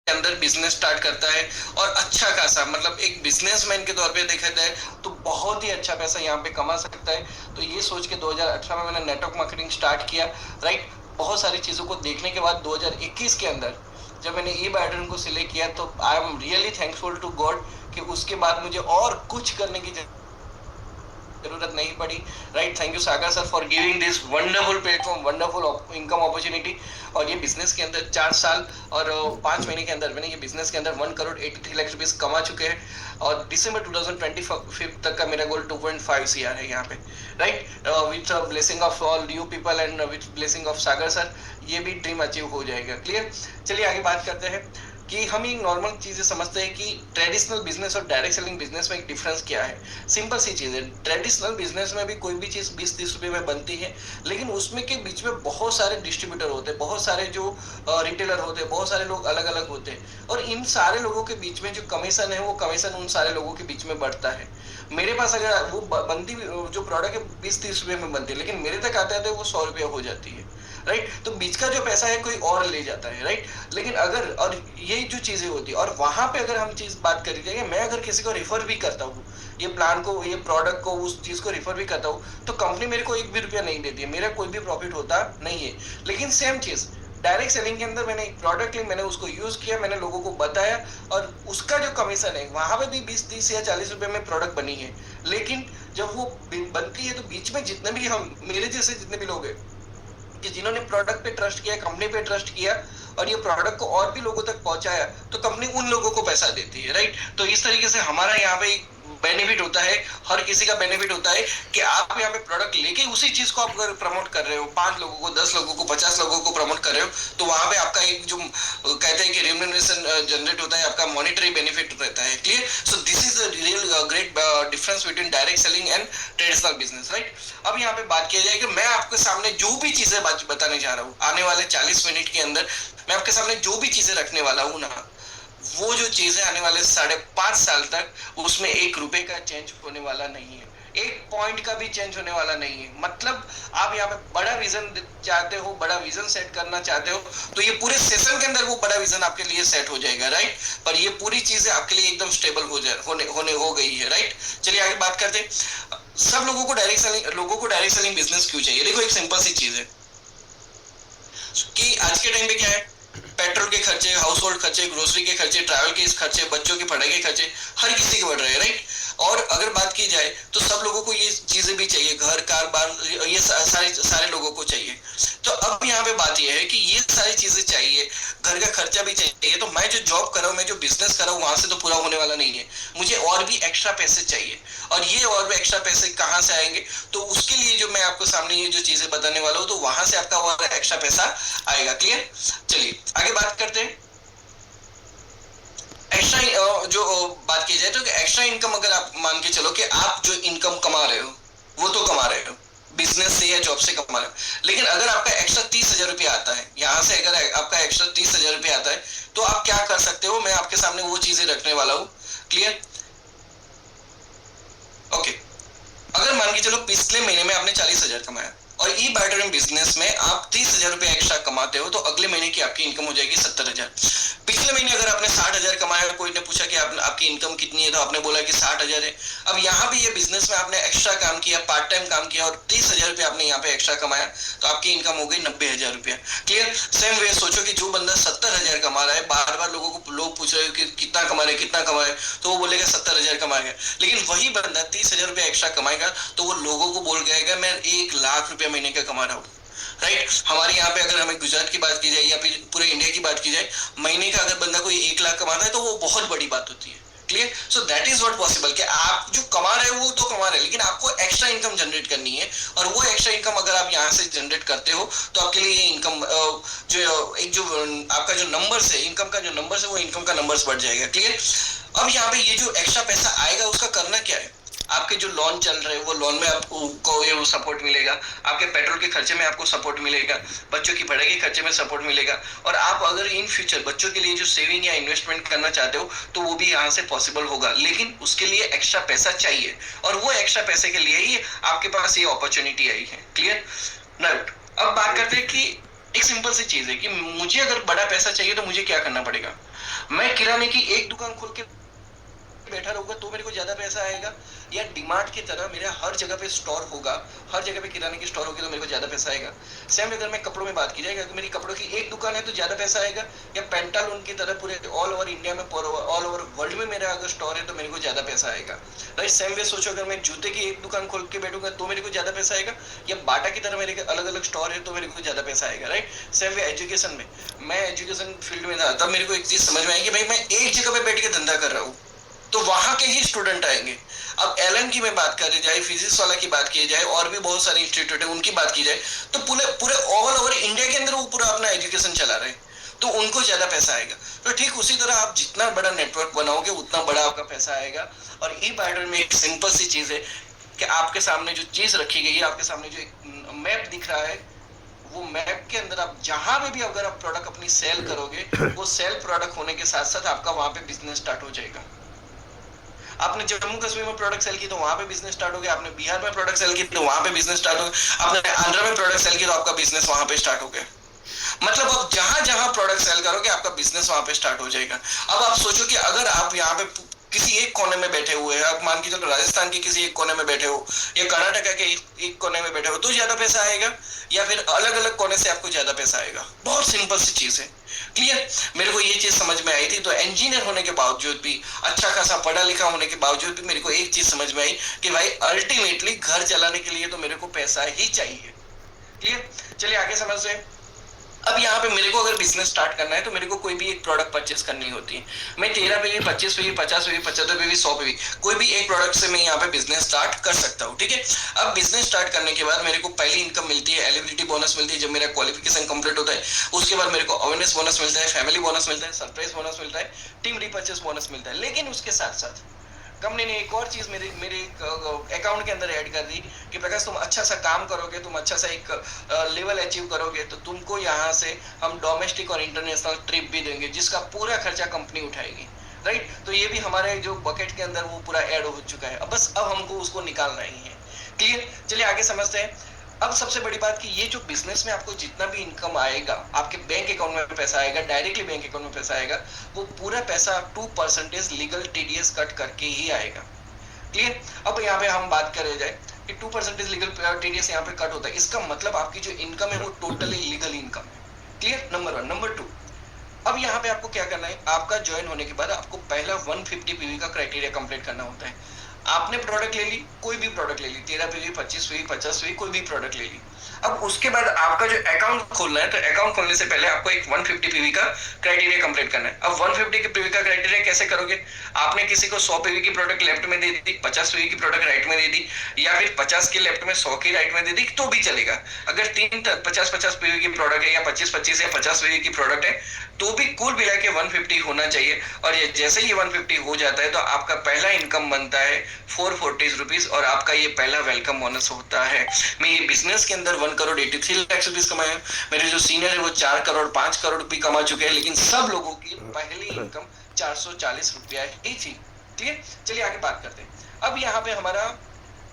अंदर business start करता है और अच्छा खासा, मतलब एक बिजनेसमैन के तौर पे देखा जाए तो बहुत ही अच्छा पैसा यहाँ पे कमा सकता है। तो ये सोच के 2018 में मैंने नेटवर्क मार्केटिंग स्टार्ट किया, राइट। बहुत सारी चीजों को देखने के बाद 2021 के अंदर जब मैंने ई बायोडेटा को सिलेक्ट किया तो I am really thankful to God कि उसके बाद मुझे और कुछ करने की जरूरत नहीं पड़ी, right. Thank you Sagar sir for giving this wonderful platform, wonderful income opportunity. और ये बिजनेस के अंदर 4 साल और 5 महीने के अंदर मैंने ये बिजनेस के अंदर 1 करोड़ 83 लाख रुपीस कमा चुके हैं। और दिसंबर 2025 तक का मेरा गोल 2.5 CR है यहाँ पे, right. With blessing of all you people and with blessing of Sagar sir ये भी ड्रीम अचीव हो जाएगा। क्लियर। चलिए आगे बात करते हैं कि हम ये नॉर्मल चीजें समझते हैं कि ट्रेडिशनल बिजनेस और डायरेक्ट सेलिंग बिजनेस में एक डिफरेंस क्या है। सिंपल सी चीज है, ट्रेडिशनल बिजनेस में भी कोई भी चीज 20-30 रुपए में बनती है, लेकिन उसमें के बीच में बहुत सारे डिस्ट्रीब्यूटर होते हैं, बहुत सारे जो रिटेलर होते हैं, बहुत सारे लोग अलग अलग होते हैं, और इन सारे लोगों के बीच में जो कमीशन है वो कमीशन उन सारे लोगों के बीच में बढ़ता है। मेरे पास अगर वो बनती जो प्रोडक्ट है 20-30 रुपए में बनती है, लेकिन मेरे तक आता है तो वो 100 रुपया हो जाती है, राइट। तो बीच का जो पैसा है कोई और ले जाता है, राइट। लेकिन अगर, और ये जो चीजें होती है, और वहां पे अगर हम चीज बात करेंगे, मैं अगर किसी को रेफर भी करता हूँ ये प्लान को, ये प्रोडक्ट को, उस चीज को रेफर भी करता हूँ, तो कंपनी मेरे को 1 भी रुपया नहीं देती है, मेरा कोई भी प्रॉफिट होता नहीं है। लेकिन सेम चीज डायरेक्ट सेलिंग के अंदर मैंने एक प्रोडक्ट ली, मैंने उसको यूज किया, मैंने लोगों को बताया, और उसका जो कमीशन है वहां पे भी 20-30 या 40 रुपए में प्रोडक्ट बनी है। लेकिन जब वो बनती है तो बीच में जितने भी हम, मेरे जैसे जितने भी लोग हैं कि जिन्होंने प्रोडक्ट पे ट्रस्ट किया, कंपनी पे ट्रस्ट किया, और ये प्रोडक्ट को और भी लोगों तक पहुंचाया, तो कंपनी उन लोगों को पैसा देती है, राइट। तो इस तरीके से हमारा यहाँ पे बेनिफिट होता है, हर किसी का बेनिफिट होता है कि आप यहाँ पे प्रोडक्ट लेके उसी चीज को आप अगर प्रमोट कर रहे हो, 5 लोगों को, 10 लोगों को, 50 लोगों को प्रमोट कर रहे हो, तो वहां पे आपका एक जो कहते हैं कि रेम्यूनरेशन जनरेट होता है, आपका मॉनिटरी बेनिफिट रहता है। Clear. So this is the real great difference between direct selling and traditional business, right. अब यहाँ पे बात किया जाए कि मैं आपके सामने जो भी चीजें बताने जा रहा हूँ आने वाले 40 मिनट के अंदर, मैं आपके सामने जो भी चीजें रखने वाला हूँ ना, वो जो चीजें आने वाले 5.5 साल तक उसमें 1 रुपए का चेंज होने वाला नहीं है, 1 पॉइंट का भी चेंज होने वाला नहीं है। मतलब आप यहाँ पे बड़ा विजन चाहते हो, बड़ा विजन सेट करना चाहते हो, तो ये पूरे सेशन के अंदर वो बड़ा विजन आपके लिए सेट हो जाएगा, राइट। पर ये पूरी चीजें आपके लिए एकदम स्टेबल हो गई है, राइट। चलिए आगे बात करते हैं। सब लोगों को डायरेक्ट सेलिंग बिजनेस क्यों चाहिए। देखो एक सिंपल सी चीज है कि आज के टाइम पे क्या है, पेट्रोल के खर्चे, हाउस होल्ड खर्चे, ग्रोसरी के खर्चे, ट्रैवल के खर्चे, बच्चों की पढ़ाई के खर्चे हर किसी के बढ़ रहे हैं, राइट। और अगर बात की जाए तो सब लोगों को ये चीजें भी चाहिए, घर कार बार, ये सारे लोगों को चाहिए। तो अब यहाँ पे बात ये है कि ये सारी चीजें चाहिए, घर का खर्चा भी चाहिए, तो मैं जो जॉब कर रहा हूँ, मैं जो बिजनेस कर रहा हूँ, वहां से तो पूरा होने वाला नहीं है, मुझे और भी एक्स्ट्रा पैसे चाहिए। और ये और भी एक्स्ट्रा पैसे कहाँ से आएंगे, तो उसके लिए जो मैं आपको सामने ये जो चीजें बताने वाला हूँ, तो वहां से आपका और एक्स्ट्रा पैसा आएगा। क्लियर। चलिए आगे बात करते हैं। एक्स्ट्रा जो बात की जाए तो एक्स्ट्रा इनकम, अगर आप मान के चलो कि आप जो इनकम कमा रहे हो वो तो कमा रहे हो, बिजनेस से या जॉब से कमा रहे हो, लेकिन अगर आपका एक्स्ट्रा 30,000 रुपया आता है, यहां से अगर आपका एक्स्ट्रा 30,000 रुपया आता है, तो आप क्या कर सकते हो, मैं आपके सामने वो चीजें रखने वाला हूं। क्लियर। ओके। अगर मान के चलो पिछले महीने में आपने 40,000 कमाया और ई बायोडेटा बिजनेस में आप 30,000 रुपया एक्स्ट्रा कमाते हो, तो अगले महीने की आपकी इनकम हो जाएगी 70,000। पिछले महीने अगर आपने 60,000 कमाया, कोई ने पूछा कि आपकी इनकम कितनी है, तो आपने बोला कि 60,000 है। अब यहाँ पे ये बिजनेस में आपने एक्स्ट्रा काम किया, पार्ट टाइम काम किया, और 30,000 रुपया आपने यहाँ पे एक्स्ट्रा कमाया, तो आपकी इनकम हो गई 90,000 रुपया। क्लियर। सेम वे सोचो कि जो बंदा 70,000 कमा रहा है, बार बार लोग पूछ रहे हो कि कितना कमा रहे, कितना कमा रहे, तो वो बोलेगा 70,000 कमाएगा। लेकिन वही बंदा 30,000 रुपया एक्स्ट्रा कमाएगा, तो वो लोगों को बोल गएगा मैं 1 लाख रुपया महीने का कमा रहा हूँ, राइट। हमारे यहाँ पे अगर हमें गुजरात की बात की जाए या फिर पूरे इंडिया की बात की जाए, महीने का अगर बंदा कोई 1 लाख कमाता है, तो वो बहुत बड़ी बात होती है। Clear. So that is not possible कि आप जो कमा रहे हो वो तो कमा रहे हैं, लेकिन आपको एक्स्ट्रा इनकम जनरेट करनी है, और वो एक्स्ट्रा इनकम अगर आप यहाँ से जनरेट करते हो, तो आपके लिए ये इनकम जो आपका जो नंबर्स है, इनकम का जो नंबर्स है, वो इनकम का नंबर्स बढ़ जाएगा। क्लियर। अब यहाँ पे ये जो एक्स्ट्रा पैसा आएगा उसका करना क्या है, आपके जो लोन चल रहे हैं वो लोन में आपको ये सपोर्ट मिलेगा, आपके पेट्रोल के खर्चे में आपको सपोर्ट मिलेगा, बच्चों की पढ़ाई के खर्चे में सपोर्ट मिलेगा, और आप अगर इन फ्यूचर बच्चों के लिए जो सेविंग या इन्वेस्टमेंट करना चाहते हो, तो वो भी यहाँ से पॉसिबल होगा, लेकिन उसके लिए एक्स्ट्रा पैसा चाहिए, और वो एक्स्ट्रा पैसे के लिए ही आपके पास ये अपॉर्चुनिटी आई है। क्लियर। राइट। अब बात करते हैं कि एक सिंपल सी चीज है कि मुझे अगर बड़ा पैसा चाहिए तो मुझे क्या करना पड़ेगा। मैं किराने की एक दुकान खोल के बैठा रहूंगा तो मेरे को ज्यादा पैसा आएगा, या डिमार्ट की तरह मेरा हर जगह पे स्टोर होगा, हर जगह पे किराने की स्टोर होगी तो मेरे को ज्यादा पैसा आएगा। सेम अगर मैं कपड़ों में बात की जाएगा तो मेरी कपड़ों की एक दुकान है तो ज्यादा पैसा आएगा, या पेंटालून की तरह पूरे ऑल ओवर इंडिया में ऑल ओवर वर्ल्ड में मेरा अगर स्टोर है तो मेरे को ज्यादा पैसा आएगा। राइट, सेम वे सोचो अगर मैं जूते की एक दुकान खोल के बैठूंगा तो मेरे को ज्यादा पैसा आएगा, या बाटा की तरह मेरे अलग अलग स्टोर है तो मेरे को ज्यादा पैसा आएगा। राइट, सेम वे एजुकेशन में, मैं एजुकेशन फील्ड में था तब मेरे को एक चीज समझ में आई कि भाई मैं एक जगह पे बैठ के धंधा कर रहा हूँ तो वहां के ही स्टूडेंट आएंगे। अब एलन की मैं बात करी जाए, फिजिक्स वाला की बात की जाए, और भी बहुत सारे इंस्टीट्यूट है उनकी बात की जाए, तो पूरे पूरे ऑल ओवर इंडिया के अंदर वो पूरा अपना एजुकेशन चला रहे हैं तो उनको ज्यादा पैसा आएगा। तो ठीक उसी तरह आप जितना बड़ा नेटवर्क बनाओगे उतना बड़ा आपका पैसा आएगा। और ई पैटर्न में एक सिंपल सी चीज है कि आपके सामने जो चीज रखी गई है, आपके सामने जो एक मैप दिख रहा है, वो मैप के अंदर आप जहां पे भी अगर आप प्रोडक्ट अपनी सेल करोगे, वो सेल प्रोडक्ट होने के साथ साथ आपका वहां पे बिजनेस स्टार्ट हो जाएगा। आपने जम्मू कश्मीर में प्रोडक्ट सेल की तो वहां पे बिजनेस स्टार्ट हो गया, आपने बिहार में प्रोडक्ट सेल की तो वहां पे बिजनेस स्टार्ट हो गया, आपने आंध्र में प्रोडक्ट सेल की तो आपका बिजनेस वहां पे स्टार्ट हो गया। मतलब आप जहां जहां प्रोडक्ट सेल करोगे आपका बिजनेस वहां पे स्टार्ट हो जाएगा। अब आप सोचो कि अगर आप यहाँ पे किसी एक कोने में बैठे हुए हैं, आप मान के चलो राजस्थान के किसी एक कोने में बैठे हो या कर्नाटक के एक कोने में बैठे हो तो ज्यादा पैसा आएगा, या फिर अलग अलग कोने से आपको ज्यादा पैसा आएगा। बहुत सिंपल सी चीज है। क्लियर? मेरे को ये चीज समझ में आई थी। तो इंजीनियर होने के बावजूद भी, अच्छा खासा पढ़ा लिखा होने के बावजूद भी मेरे को एक चीज समझ में आई कि भाई अल्टीमेटली घर चलाने के लिए तो मेरे को पैसा ही चाहिए। क्लियर? चलिए आगे समझते हैं। अब यहाँ पे मेरे को अगर बिजनेस स्टार्ट करना है तो मेरे को कोई भी एक प्रोडक्ट परचेस करनी होती है। मैं 13 पे भी, 25 पे भी, 50 पे भी, 75 पे भी, 100 पे भी कोई भी एक प्रोडक्ट से मैं यहाँ पे बिजनेस स्टार्ट कर सकता हूँ। ठीक है, अब बिजनेस स्टार्ट करने के बाद मेरे को पहली इनकम मिलती है, एलिजिबिलिटी बोनस मिलती है जब मेरा क्वालिफिकेशन कंप्लीट होता है। उसके बाद मेरे को अवेयरनेस बोनस मिलता है, फैमिली बोनस मिलता है, सरप्राइज बोनस मिलता है, टीम रिपर्चेस बोनस मिलता है। लेकिन उसके साथ साथ कंपनी ने एक और चीज मेरे मेरे अकाउंट के अंदर ऐड कर दी कि प्रकाश तुम अच्छा सा काम करोगे, तुम अच्छा सा एक लेवल अचीव करोगे तो तुमको यहाँ से हम डोमेस्टिक और इंटरनेशनल ट्रिप भी देंगे जिसका पूरा खर्चा कंपनी उठाएगी। राइट, तो ये भी हमारे जो बकेट के अंदर वो पूरा ऐड हो चुका है। अब हमको उसको निकालना ही है। क्लियर? चलिए आगे समझते हैं। अब सबसे बड़ी बात कि ये जो बिजनेस में आपको जितना भी इनकम आएगा, आपके बैंक अकाउंट में पैसा आएगा, डायरेक्टली बैंक अकाउंट में पैसा आएगा, वो पूरा पैसा 2% लीगल टीडीएस कट करके ही आएगा। क्लियर? अब यहाँ पे हम बात करें जाए कि 2% लीगल टीडीएस यहाँ पे कट होता है, इसका मतलब आपकी जो इनकम है वो टोटली लीगल इनकम है। क्लियर? नंबर 1। नंबर 2, अब यहाँ पे आपको क्या करना है, आपका ज्वाइन होने के बाद आपको पहला 150 पीवी का क्राइटेरिया कंप्लीट करना होता है। आपने प्रोडक्ट ले ली, कोई भी प्रोडक्ट ले ली, 13 पीवी, 25 पीवी, 50 पीवी, कोई भी प्रोडक्ट ले ली। अब उसके बाद आपका जो अकाउंट खोलना है तो अकाउंट खोलने से पहले आपको एक 150 पीवी का क्राइटेरिया कंप्लीट करना है। अब 150 के पीवी का क्राइटेरिया कैसे करोगे? आपने किसी को 100 पीवी की प्रोडक्ट लेफ्ट में दे दी, 50 पीवी की प्रोडक्ट राइट में दे दी, या फिर 50 की लेफ्ट में 100 की राइट में दे दी तो भी चलेगा। अगर 50-50 पीवी की प्रोडक्ट है या 25-25 या 50 पीवी की प्रोडक्ट है तो भी कुल मिला के 150 होना चाहिए। और ये जैसे ही 150 हो जाता है तो आपका पहला इनकम बनता है 440 रुपीज और आपका ये पहला वेलकम बोनस होता है। मैं ये बिजनेस के अंदर 1,83,00,000 रुपीज कमाया। मेरे जो सीनियर है वो 4 करोड़ 5 करोड़ रुपए कमा चुके हैं, लेकिन सब लोगों की पहली इनकम 440 रुपया ही थी। ठीक है, चलिए आगे बात करते हैं। अब यहाँ पे हमारा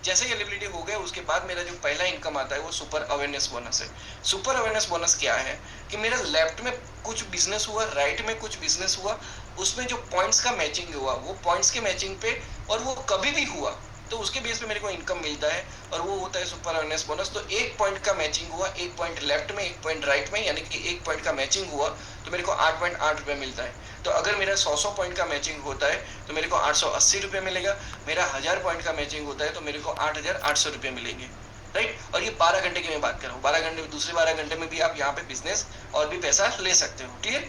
जैसे एलिजिबिलिटी हो गया उसके बाद मेरा जो पहला इनकम आता है वो सुपर अवेयरनेस बोनस है। सुपर अवेयरनेस बोनस क्या है कि मेरा लेफ्ट में कुछ बिजनेस हुआ, राइट में कुछ बिजनेस हुआ, उसमें जो पॉइंट्स का मैचिंग हुआ वो पॉइंट्स के मैचिंग पे, और वो कभी भी हुआ तो उसके बेस पे मेरे को इनकम मिलता है और वो होता है सुपर अवेयरनेस बोनस। तो एक पॉइंट का मैचिंग हुआ, एक पॉइंट लेफ्ट में, एक पॉइंट राइट में, यानी कि एक पॉइंट का मैचिंग हुआ तो मेरे को 8.8 रुपये मिलता है। तो अगर मेरा 100 पॉइंट का मैचिंग होता है तो मेरे को 880 रुपये मिलेगा। मेरा 1000 पॉइंट का मैचिंग होता है तो मेरे को 8,800 रुपये मिलेंगे। राइट, और ये 12 घंटे की मैं बात कर रहा हूँ। 12 घंटे, दूसरे 12 घंटे में भी आप यहाँ पे बिजनेस और भी पैसा ले सकते हो। क्लियर?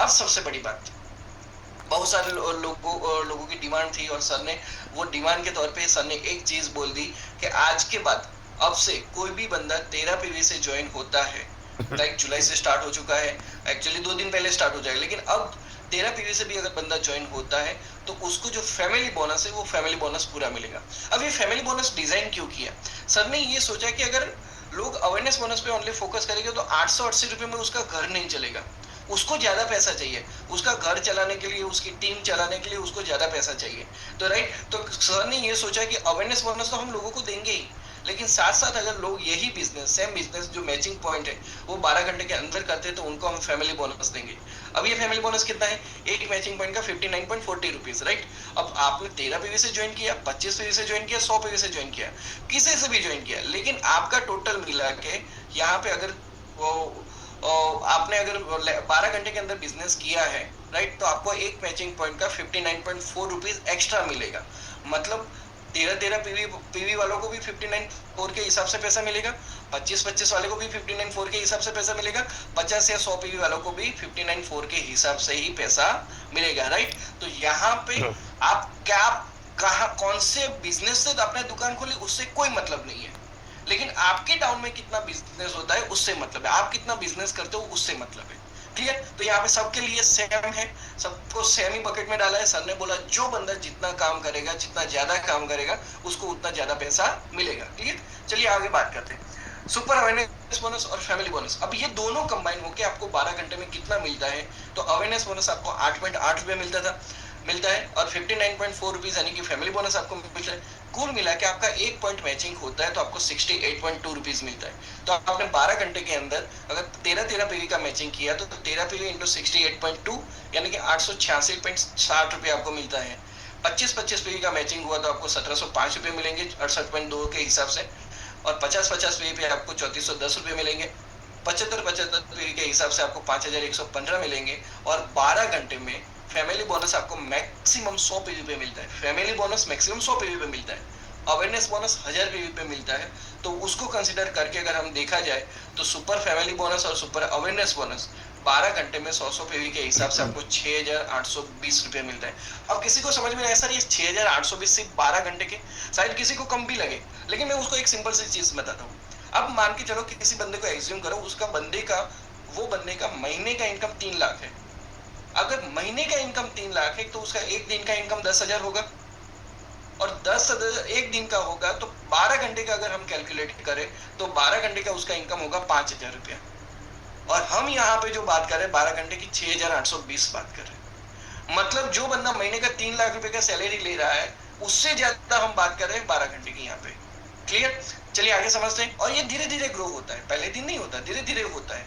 अब सबसे बड़ी बात, बहुत सारे लोगों की डिमांड थी और सर ने वो डिमांड के तौर पे सर ने एक चीज बोल दी कि आज के बाद अब से कोई भी बंदा 13 पीवी से ज्वाइन होता है, लाइक जुलाई से स्टार्ट हो चुका है, एक्चुअली 2 दिन पहले स्टार्ट हो जाएगा, लेकिन अब 13 पीवी से भी अगर बंदा ज्वाइन होता है तो उसको जो फैमिली बोनस है वो फैमिली बोनस पूरा मिलेगा। अब ये फैमिली बोनस डिजाइन क्यों किया? सर ने ये सोचा कि अगर लोग अवेयरनेस बोनस पे ओनली फोकस करेंगे तो 880 रुपये में उसका घर नहीं चलेगा, उसको ज्यादा पैसा चाहिए, उसका घर चलाने के लिए, उसकी टीम चलाने के लिए उसको ज्यादा पैसा चाहिए। तो राइट, तो सर ने ये सोचा कि अवेयरनेस बोनस तो हम लोगों को देंगे ही, लेकिन साथ साथ अगर लोग यही बिजनेस, सेम बिजनेस जो मैचिंग पॉइंट है वो 12 घंटे के अंदर करते हैं तो उनको हम फैमिली बोनस देंगे। अब ये फैमिली बोनस कितना है, एक मैचिंग पॉइंट का 59.40 रुपीज, राइट। अब आपने 13 पीवी से ज्वाइन किया, 25 पीवी से ज्वाइन किया, 100 पीवी से ज्वाइन किया, किसी से भी ज्वाइन किया, लेकिन आपका टोटल मिला के यहाँ पे अगर आपने अगर 12 घंटे के अंदर बिजनेस किया है, राइट, तो आपको एक मैचिंग पॉइंट का 59.4 रुपीज एक्स्ट्रा मिलेगा। मतलब 13 पीवी वालों को भी 59.4 के हिसाब से पैसा मिलेगा, 25 वाले को भी 59.4 के हिसाब से पैसा मिलेगा, 50 या 100 पीवी वालों को भी 59.4 के हिसाब से ही पैसा मिलेगा, राइट। तो यहाँ पे आप क्या कहाँ कौन से बिजनेस से अपने दुकान खोली उससे कोई मतलब नहीं है, लेकिन आपके टाउन में कितना बिजनेस होता है उससे मतलब है, आप कितना बिजनेस करते हो उससे मतलब है। क्लियर। तो यहाँ पे सबके लिए सेम है, सबको सेम ही बकेट में डाला है। सर ने बोला जो बंदा जितना काम करेगा, जितना ज्यादा काम करेगा, उसको उतना ज्यादा पैसा मिलेगा। क्लियर। चलिए आगे बात करते हैं सुपर अवेयरनेस बोनस और फैमिली बोनस। अब ये दोनों कंबाइन होकर आपको 12 घंटे में कितना मिलता है, तो अवेयरनेस बोनस आपको 8.8 रुपए मिलता है और 59.4 रुपीज यानी कि फैमिली बोनस आपको मिलता है। कुल मिला के आपका एक पॉइंट मैचिंग होता है तो आपको 68.2 रुपीज मिलता है। तो आपने 12 घंटे के अंदर अगर 13 पीवी का मैचिंग किया तो 13 पीवी इंटू 68.2 यानी कि 886.60 रुपये आपको मिलता है। 25 पीवी का मैचिंग हुआ तो आपको 1705 रुपये मिलेंगे 68.2 के हिसाब से, और 50 पीवी पे आपको 3410 रुपये मिलेंगे। 75 पीवी के हिसाब से आपको 5115 मिलेंगे। और 12 घंटे में फैमिली बोनस आपको मैक्सिमम 100 पीवी पे मिलता है। फैमिली बोनस मैक्सिमम 100 पीवी पे मिलता है, अवेयरनेस बोनस 1000 पीवी पे मिलता है। तो उसको कंसीडर करके अगर हम देखा जाए तो सुपर फैमिली बोनस और सुपर अवेयरनेस बोनस 12 घंटे में 100 पीवी के हिसाब से आपको 6820 रुपये मिलता है। अब किसी को समझ में नहीं, सर ये 6820 सिर्फ 12 घंटे के, शायद किसी को कम भी लगे, लेकिन मैं उसको एक सिंपल सी चीज बताता हूँ। अब मान के चलो किसी बंदे को एज्यूम करो, उसका बंदे का महीने का इनकम 3 लाख है। अगर महीने का इनकम 3 लाख है तो उसका एक दिन का इनकम 10,000 होगा, और 10,000 एक दिन का होगा तो 12 घंटे का अगर हम कैलकुलेट करें तो 12 घंटे का उसका इनकम होगा 5,000 रुपया। और हम यहाँ पे जो बात कर रहे हैं 12 घंटे की 6,820 बात कर रहे हैं। मतलब जो बंदा महीने का 3 लाख रुपए का सैलरी ले रहा है उससे ज्यादा हम बात कर रहे हैं 12 घंटे की यहाँ पे। क्लियर। चलिए आगे समझते हैं। और ये धीरे धीरे ग्रो होता है, पहले दिन नहीं होता, धीरे धीरे होता है,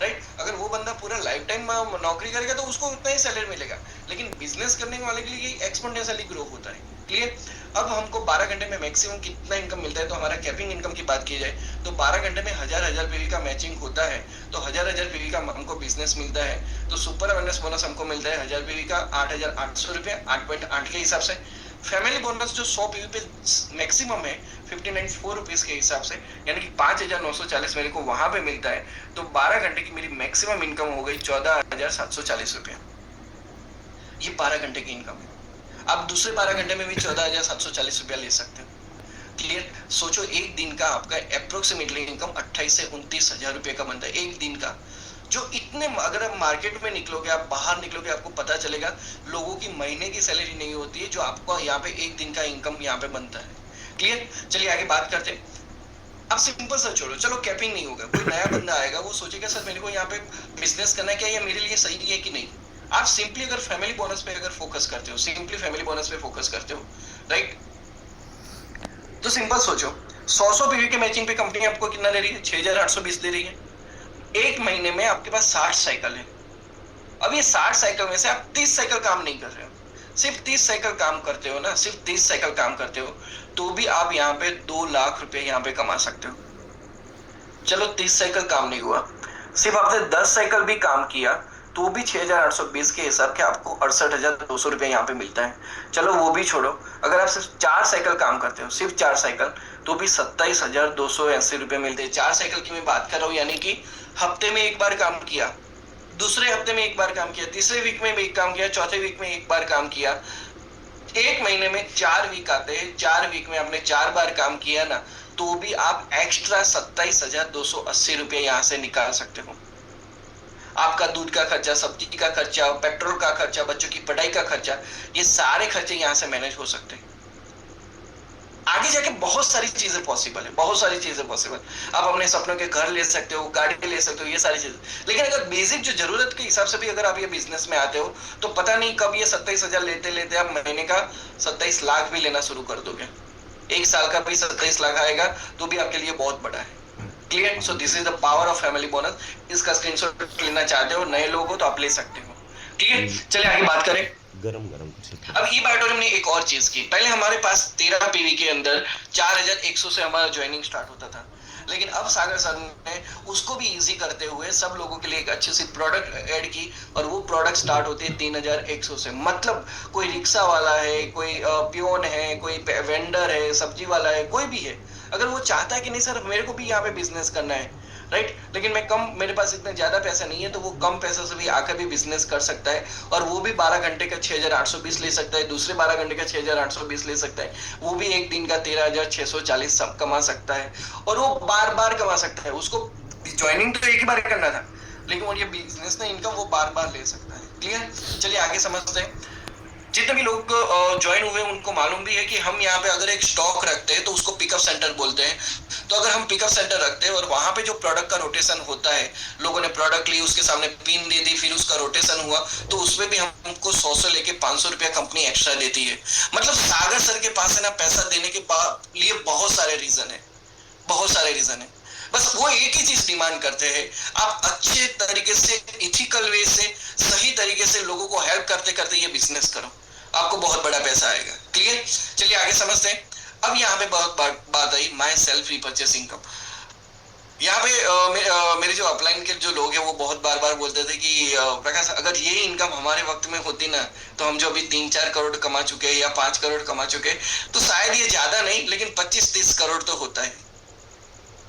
राइट। अगर वो बंदा पूरा लाइफ टाइम नौकरी करेगा तो उसको उतना ही सैलरी मिलेगा, लेकिन बिजनेस करने वाले के लिए एक्सपोनेंशियली ग्रो होता है। क्लियर। अब हमको 12 घंटे में मैक्सिमम कितना इनकम मिलता है, तो हमारा कैपिंग इनकम की बात की जाए तो 12 घंटे में 1000 पीवी का मैचिंग होता है, तो 1000 पीवी का हमको बिजनेस मिलता है। तो सुपर अवेयरनेस बोनस हमको मिलता है 1000 पीवी का 8,800 रुपये 8.8 के हिसाब से। फैमिली बोनस जो 100 पीवी पे मैक्सिमम है 59.4 रुपीज के हिसाब से, यानी कि 5,940 मेरे को वहां पे मिलता है। तो 12 घंटे की मेरी मैक्सिमम इनकम हो गई 14,740 रुपये। ये 12 घंटे की इनकम है। आप दूसरे 12 घंटे में भी 14,740 रुपया ले सकते हो। क्लियर। सोचो एक दिन का आपका अप्रोक्सीमेटली इनकम 28 से 29,000 रुपये का बनता है एक दिन का। जो इतने, अगर आप मार्केट में निकलोगे, आप बाहर निकलोगे, आपको पता चलेगा लोगों की महीने की सैलरी नहीं होती है जो आपको यहाँ पे एक दिन का इनकम यहाँ पे बनता है। क्लियर। चलिए आगे बात करते हैं। अब सिंपल सा छोड़ो, चलो कैपिंग नहीं होगा, कोई नया बंदा आएगा वो सोचेगा सर मेरे को यहाँ पे बिजनेस करना है, क्या ये मेरे लिए सही है कि नहीं। आप सिंपली अगर फैमिली बोनस पे अगर फोकस करते हो, सिंपली फैमिली बोनस पे फोकस करते हो, राइट, तो सिंपल सोचो 100 पीवी के मैचिंग पे कंपनी आपको कितना दे रही है, 6,820 दे रही है। एक महीने में आपके पास 60 साइकिल है। अब ये 60 साइकिल में से आप 30 साइकिल काम नहीं कर रहे हो, सिर्फ 30 साइकिल काम करते हो ना, सिर्फ 30 साइकिल काम करते हो तो भी आप यहाँ पे 2 लाख रुपए यहाँ पे कमा सकते हो। चलो 30 साइकिल काम नहीं हुआ, सिर्फ आपने 10 साइकिल भी काम किया तो भी 6,820 के हिसाब के आपको 68,200 रुपये यहाँ पे मिलता है। चलो वो भी छोड़ो, अगर आप सिर्फ 4 साइकिल काम करते हो, सिर्फ 4 साइकिल, तो भी 27,280 रुपये मिलते हैं। 4 साइकिल की मैं बात कर रहा हूँ, यानी कि हफ्ते में एक बार काम किया, दूसरे हफ्ते में एक बार काम किया, तीसरे वीक में एक काम किया, चौथे वीक में एक बार काम किया। एक महीने में 4 वीक आते हैं, 4 वीक में आपने 4 बार काम किया ना, तो भी आप एक्स्ट्रा 27,280 रुपये यहाँ से निकाल सकते हो। आपका दूध का खर्चा, सब्जी का खर्चा, पेट्रोल का खर्चा, बच्चों की पढ़ाई का खर्चा, ये सारे खर्चे यहाँ से मैनेज हो सकते हैं। आगे जाके बहुत सारी चीजें पॉसिबल है, बहुत सारी चीजें पॉसिबल। आप अपने सपनों के घर ले सकते हो, गाड़ी ले सकते हो, ये सारी चीजें। लेकिन अगर बेसिक जो जरूरत के हिसाब से भी अगर आप ये बिजनेस में आते हो तो पता नहीं कब ये 27,000 लेते लेते आप महीने का 27 लाख भी लेना शुरू कर दोगे। एक साल का भी 27 लाख आएगा तो भी आपके लिए बहुत बड़ा है। Clear? So this is the power of family bonus. इसका स्क्रीनशॉट लेना चाहते हो, नए लोग हो तो आप ले सकते हो। ठीक है, चलिए आगे बात करें। गरम गरम ठीक है। अब ई बायोटोरियम ने एक और चीज की, पहले हमारे पास 13 पीवी के अंदर 4100 से हमारा ज्वाइनिंग स्टार्ट होता था, लेकिन अब सागर सर ने उसको भी इजी करते हुए सब लोगों के लिए एक अच्छी सी प्रोडक्ट ऐड की, और वो प्रोडक्ट स्टार्ट होती है 3100 से। मतलब कोई रिक्शा वाला है, कोई पियोन है, कोई वेंडर है, सब्जी वाला है, कोई भी है, अगर वो चाहता है कि नहीं सर मेरे को भी यहाँ पे बिजनेस करना है, राइट, लेकिन मैं कम, मेरे पास इतना ज्यादा पैसा नहीं है, तो वो कम पैसे से भी आकर भी बिजनेस कर सकता है, और वो भी 12 घंटे का 6820 ले सकता है, दूसरे 12 घंटे का 6820 ले सकता है, वो भी एक दिन का 13640 कमा सकता है, और वो बार बार कमा सकता है। उसको ज्वाइनिंग तो एक ही बार करना था, लेकिन वो ये बिजनेस ना इनकम वो बार बार ले सकता है। क्लियर? चलिए आगे समझते हैं। जितने भी लोग ज्वाइन हुए उनको मालूम भी है कि हम यहाँ पे अगर एक स्टॉक रखते हैं तो उसको पिकअप सेंटर बोलते हैं। तो अगर हम पिकअप सेंटर रखते हैं और वहां पे जो प्रोडक्ट का रोटेशन होता है, लोगों ने प्रोडक्ट ली, उसके सामने पिन दे दी, फिर उसका रोटेशन हुआ, तो उसमें भी हमको 100 से लेके 500 रुपया कंपनी एक्स्ट्रा देती है। मतलब सागर सर के पास है ना, पैसा देने के लिए बहुत सारे रीजन है, बहुत सारे रीजन है। बस वो एक ही चीज डिमांड करते हैं, आप अच्छे तरीके से, इथिकल वे से, सही तरीके से लोगों को हेल्प करते करते ये बिजनेस करो, आपको बहुत बड़ा पैसा आएगा। क्लियर? चलिए आगे समझते हैं। अब यहाँ पे बहुत बात आई माई सेल्फ रीपर्चेस इनकम। यहाँ पे मेरे जो अपलाइन के जो लोग हैं वो बहुत बार बार बोलते थे कि प्रकाश अगर ये इनकम हमारे वक्त में होती ना, तो हम जो अभी 3-4 करोड़ कमा चुके हैं या 5 करोड़ कमा चुके, तो शायद ये ज्यादा नहीं लेकिन 25-30 करोड़ तो होता है,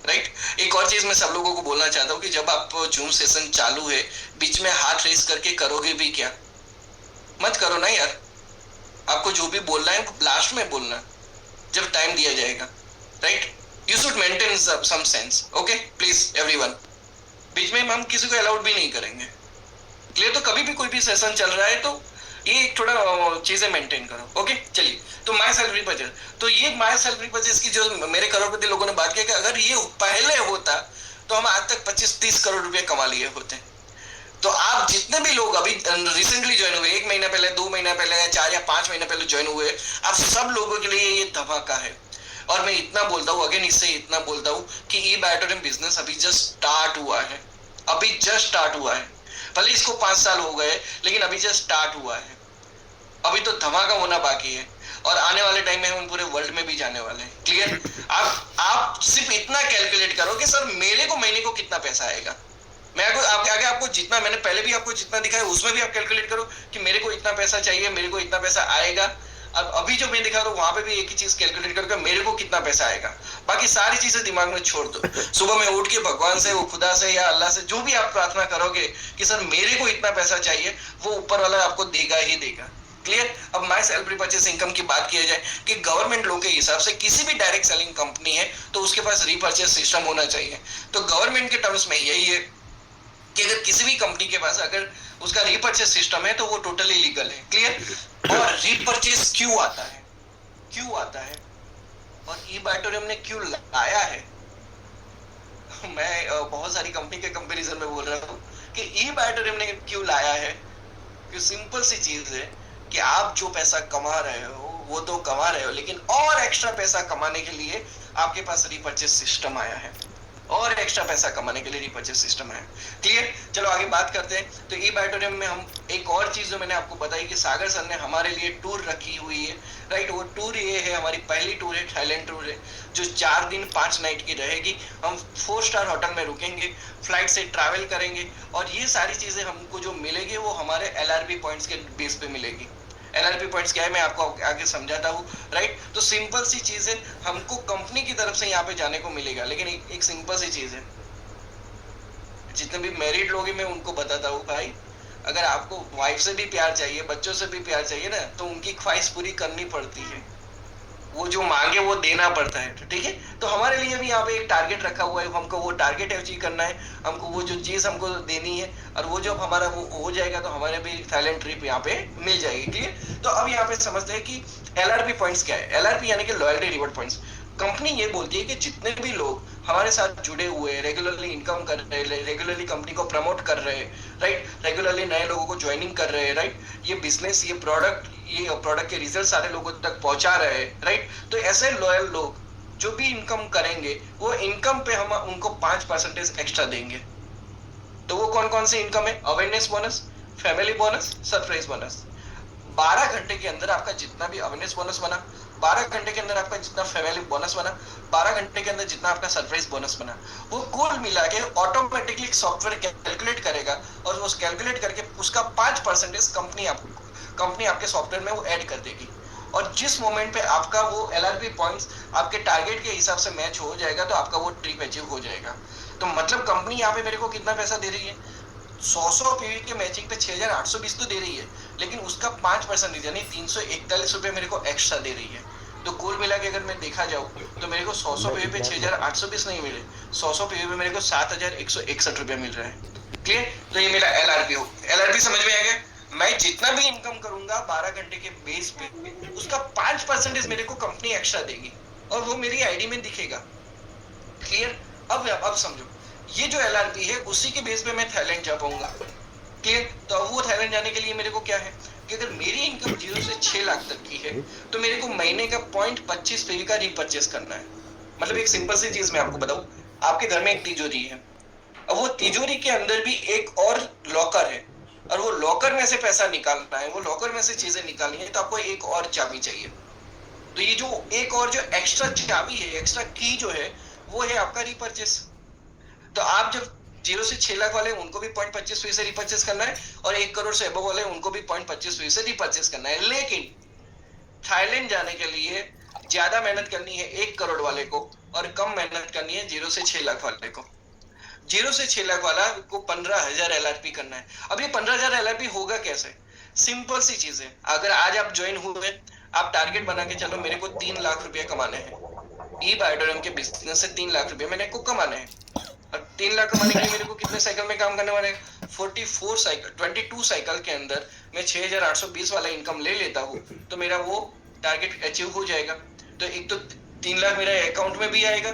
राइट। एक और चीज मैं सब लोगों को बोलना चाहता हूँ कि जब आप जूम सेशन चालू है, बीच में हाथ रेस करके करोगे भी क्या? मत करो ना यार। आपको जो भी बोलना है लास्ट में बोलना, जब टाइम दिया जाएगा, right. You should maintain some sense, okay please everyone. बीच में हम किसी को अलाउड भी नहीं करेंगे। क्लियर? तो कभी भी कोई भी सेशन चल रहा है तो ये थोड़ा चीजें मेंटेन करो, ओके। चलिए, तो माय सैलरी बजट, तो ये माय सैलरी बजट की जो मेरे करोड़पति लोगों ने बात किया कि अगर ये पहले होता तो हम आज तक 25-30 करोड़ रुपए कमा लिए होते। तो आप जितने भी लोग अभी रिसेंटली ज्वाइन हुए, 1 महीना पहले, 2 महीना पहले, या 4 या 5 महीना पहले ज्वाइन हुए, आप सब लोगों के लिए ये धमाका है। और मैं इतना बोलता हूँ, अगेन इससे इतना बोलता हूँ कि ई बायोटोरियम बिजनेस अभी जस्ट स्टार्ट हुआ है, अभी जस्ट स्टार्ट हुआ है। भले इसको 5 साल हो गए, लेकिन अभी जस्ट स्टार्ट हुआ है, अभी तो धमाका होना बाकी है, और आने वाले टाइम में हम पूरे वर्ल्ड में भी जाने वाले हैं। क्लियर? आप सिर्फ इतना कैलकुलेट करो कि सर मेरे को महीने को कितना पैसा आएगा। मैं आपके आगे आपको जितना, मैंने पहले भी आपको जितना दिखाया उसमें भी आप कैलकुलेट करो कि मेरे को इतना पैसा चाहिए, मेरे को इतना पैसा आएगा। अब अभी जो मैं दिखा रहा हूँ वहां पे भी एक ही चीज कैलकुलेट करके मेरे को कितना पैसा आएगा, बाकी सारी चीजें दिमाग में छोड़ दो। सुबह में उठ के भगवान से, वो खुदा से या अल्लाह से जो भी आप प्रार्थना करोगे कि सर मेरे को इतना पैसा चाहिए, वो ऊपर वाला आपको देगा ही देगा। क्लियर? अब माय सेल्फ रिपर्चेस इनकम की बात किया जाए कि गवर्नमेंट लॉ के हिसाब से किसी भी डायरेक्ट सेलिंग कंपनी है तो उसके पास रिपर्चेस सिस्टम होना चाहिए। तो गवर्नमेंट के टर्म्स में यही है कि अगर किसी भी कंपनी के पास अगर उसका रीपर्चेस सिस्टम है तो वो टोटली लीगल है। क्लियर? और रीपर्चेस क्यों आता है, क्यों आता है और ई बायोटोरियम ने क्यों लाया है? मैं बहुत सारी कंपनी के कंपैरिजन में बोल रहा हूँ कि ई बायोटोरियम ने क्यों लाया है, कि सिंपल सी चीज है कि आप जो पैसा कमा रहे हो वो तो कमा रहे हो, लेकिन और एक्स्ट्रा पैसा कमाने के लिए आपके पास रीपर्चेस सिस्टम आया है, और एक्स्ट्रा पैसा कमाने के लिए रिपर्चेस सिस्टम है। क्लियर? चलो आगे बात करते हैं। तो ई बायोटोरियम में हम एक और चीज जो मैंने आपको बताई कि सागर सर ने हमारे लिए टूर रखी हुई है, राइट। वो टूर ये है, हमारी पहली टूर है, थाईलैंड टूर है, जो 4 दिन 5 नाइट की रहेगी। हम 4 स्टार होटल में रुकेंगे, फ्लाइट से ट्रैवल करेंगे, और ये सारी चीजें हमको जो मिलेगी वो हमारे LRP पॉइंट्स के बेस पे मिलेगी। LRP पॉइंट्स क्या है मैं आपको आगे समझाता हूँ, राइट। तो सिंपल सी चीज है, हमको कंपनी की तरफ से यहाँ पे जाने को मिलेगा, लेकिन एक सिंपल सी चीज है, जितने भी मैरिड लोग हैं मैं उनको बताता हूँ भाई, अगर आपको वाइफ से भी प्यार चाहिए, बच्चों से भी प्यार चाहिए ना, तो उनकी ख्वाहिश पूरी करनी पड़ती है, वो जो मांगे वो देना पड़ता है, ठीक है। तो हमारे लिए भी यहाँ पे एक टारगेट रखा हुआ है, हमको वो टारगेट अचीव करना है, हमको वो जो चीज हमको देनी है, और वो जब हमारा वो हो जाएगा तो हमारे भी थाईलैंड ट्रिप यहाँ पे मिल जाएगी। क्लियर? तो अब यहाँ पे समझते हैं कि LRP पॉइंट्स क्या है। LRP यानी कि लॉयल्टी रिवॉर्ड पॉइंट्स। कंपनी ये बोलती है कि जितने भी लोग हमारे साथ जुड़े हुए, रेगुलरली इनकम कर रहे हैं, रेगुलरली कंपनी को प्रमोट कर रहे हैं, राइट, रेगुलरली नए लोगों को ज्वाइनिंग कर रहे हैं, राइट, ये बिजनेस, ये प्रोडक्ट के रिजल्ट सारे लोगों तक पहुंचा रहे हैं, राइट, तो ऐसे लॉयल लोग जो भी इनकम करेंगे वो इनकम पे हम उनको 5% एक्स्ट्रा देंगे। तो वो कौन कौन सी इनकम है? Awareness bonus, family bonus, surprise bonus. 12 घंटे के अंदर आपका जितना भी अवेयरनेस बोनस बना, 12 घंटे के अंदर आपका जितना फैमिली बोनस बना, 12 घंटे के अंदर जितना आपका सरप्राइज बोनस बना, वो कुल मिला के ऑटोमेटिकली सॉफ्टवेयर कैलकुलेट करेगा और उस कैलकुलेट करके उसका 5% कंपनी आपके सॉफ्टवेयर में वो ऐड कर देगी। और जिस मोमेंट पे आपका वो एलआरपी पॉइंट्स आपके टारगेट के हिसाब से मैच हो जाएगा तो आपका वो ट्रिप अचीव हो जाएगा। तो मतलब कंपनी यहाँ पे मेरे को कितना पैसा दे रही है? 100 पीवी के मैचिंग पे 6,820 तो दे रही है, लेकिन उसका 5% यानी 341 रुपए मेरे को एक्स्ट्रा दे रही है। तो कुल मिला के अगर मैं देखा जाऊँ तो मेरे को 100 पीवी पे 6,820 नहीं मिले, 100 पीवी पे मेरे को 7,161 रुपए मिल रहा है। क्लियर? तो ये मेरा एलआरपी हो। एलआरपी समझ में आ गया? मैं जितना भी इनकम करूंगा 12 घंटे के बेस पे, उसका 5% मेरे को कंपनी एक्स्ट्रा देगी और वो मेरी आईडी में दिखेगा। क्लियर? अब समझो, ये जो एलआरपी है उसी के बेस पे मैं थाईलैंड जा पाऊंगा। क्लियर? तो अब वो थाईलैंड जाने के लिए मेरे को क्या है कि अगर मेरी इनकम 0 से 6 लाख तक की है तो मेरे को महीने का 0.25 पीवी का रीपरचेस करना है। मतलब एक सिंपल सी चीज मैं आपको बताऊं, आपके घर में एक तिजोरी है, अब वो तिजोरी के अंदर भी एक और लॉकर है और वो लॉकर में से पैसा निकालना है, वो लॉकर में से चीजें निकालनी है, तो आपको एक और चाबी चाहिए। तो ये जो एक और जो एक्स्ट्रा चाबी है, एक्स्ट्रा की जो है, वो है आपका रीपरचेस। तो आप जब 0 से 6 लाख वाले उनको भी 0.25 रिपर्चेस करना है और 1 करोड़ से अबव वाले उनको भी 0.25 रिपर्चेस करना है। लेकिन थाईलैंड जाने के लिए ज्यादा मेहनत करनी है 1 करोड़ वाले को और कम मेहनत करनी है 0 से 6 लाख वाले को। 0 से 6 लाख वाला को 15,000 एलआरपी करना है। अब ये 15,000 एलआरपी होगा कैसे? सिंपल सी चीज है। अगर आज आप ज्वाइन हुए, आप टारगेट बना के चलो मेरे को 3 लाख रुपए कमाने हैं, ई बायोडोरम के बिजनेस से 3 लाख रुपए मैंने को कमाने हैं। अब 3 लाख कमाने के लिए मेरे को कितने साइकिल में काम करने वाले? 44 साइकिल, 22 साइकिल के अंदर मैं 6,820 वाला इनकम ले लेता हूँ तो मेरा वो टारगेट अचीव हो जाएगा। तो एक तो 3 लाख मेरा अकाउंट में भी आएगा,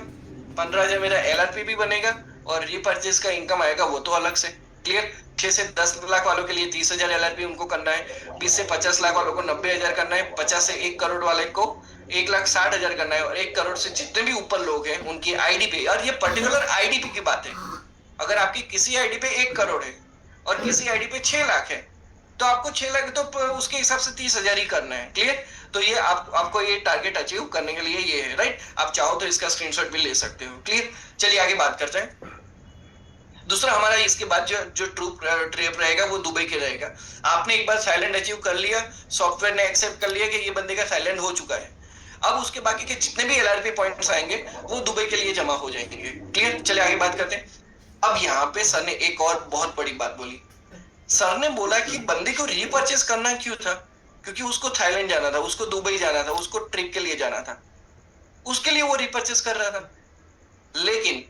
15,000 मेरा एलआरपी भी बनेगा और रीपरचेस का इनकम आएगा वो तो अलग से। क्लियर? 6 से 10 लाख वालों के लिए 30,000 एलआरपी उनको करना है, 20 से 50 लाख वालों को 90,000 करना है, 50 से 1 करोड़ वाले को 1,60,000 करना है और 1 करोड़ से जितने भी ऊपर लोग हैं उनकी आईडी पे, और ये पर्टिकुलर आईडी की बात है, अगर आपकी किसी आईडी पे 1 करोड़ है और किसी आईडी पे 6 लाख है तो आपको 6 लाख तो उसके हिसाब से 30,000 ही करना है। क्लियर? तो ये आपको ये टारगेट अचीव करने के लिए ये है, राइट? आप चाहो तो इसका स्क्रीनशॉट भी ले सकते हो। क्लियर? चलिए आगे बात करते हैं। दूसरा हमारा इसके बाद जो ट्रिप रहेगा वो दुबई के रहेगा। आपने एक बार थाईलैंड अचीव कर लिया, सॉफ्टवेयर ने एक्सेप्ट कर लिया कि ये बंदे का थाईलैंड हो चुका है। अब उसके बाकी के जितने भी एलआरपी पॉइंट्स आएंगे वो दुबई के लिए जमा हो जाएंगे। क्लियर? चलिए आगे बात करते हैं। अब यहाँ पे सर ने एक और बहुत बड़ी बात बोली। सर ने बोला कि बंदे को रीपरचेस करना क्यों था? क्योंकि उसको थाईलैंड जाना था, उसको दुबई जाना था, उसको ट्रिप के लिए जाना था, उसके लिए वो रीपरचेस कर रहा था। लेकिन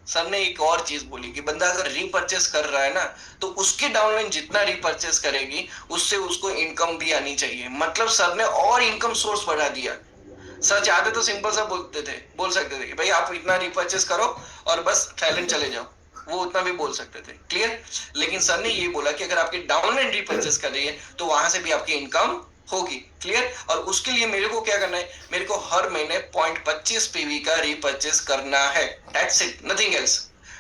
सर ने एक और चीज बोली कि बंदा अगर रीपरचेस कर रहा है ना तो उसकी डाउनलाइन जितना रीपरचेस करेगी उससे उसको इनकम भी आनी चाहिए। मतलब सर ने और इनकम सोर्स बढ़ा दिया। सर चाहते तो सिंपल सा बोल सकते थे कि भाई आप इतना रीपरचेस करो और बस थाईलैंड चले जाओ, वो उतना भी बोल सकते थे। क्लियर? लेकिन सर ने ये बोला कि अगर आपकी डाउनलाइन रीपरचेस कर रही है तो वहां से भी आपकी इनकम होगी। क्लियर? और उसके लिए मेरे को क्या करना है? मेरे को हर महीने 0.25 पीवी का रीपरचेस करना है। That's it, nothing else.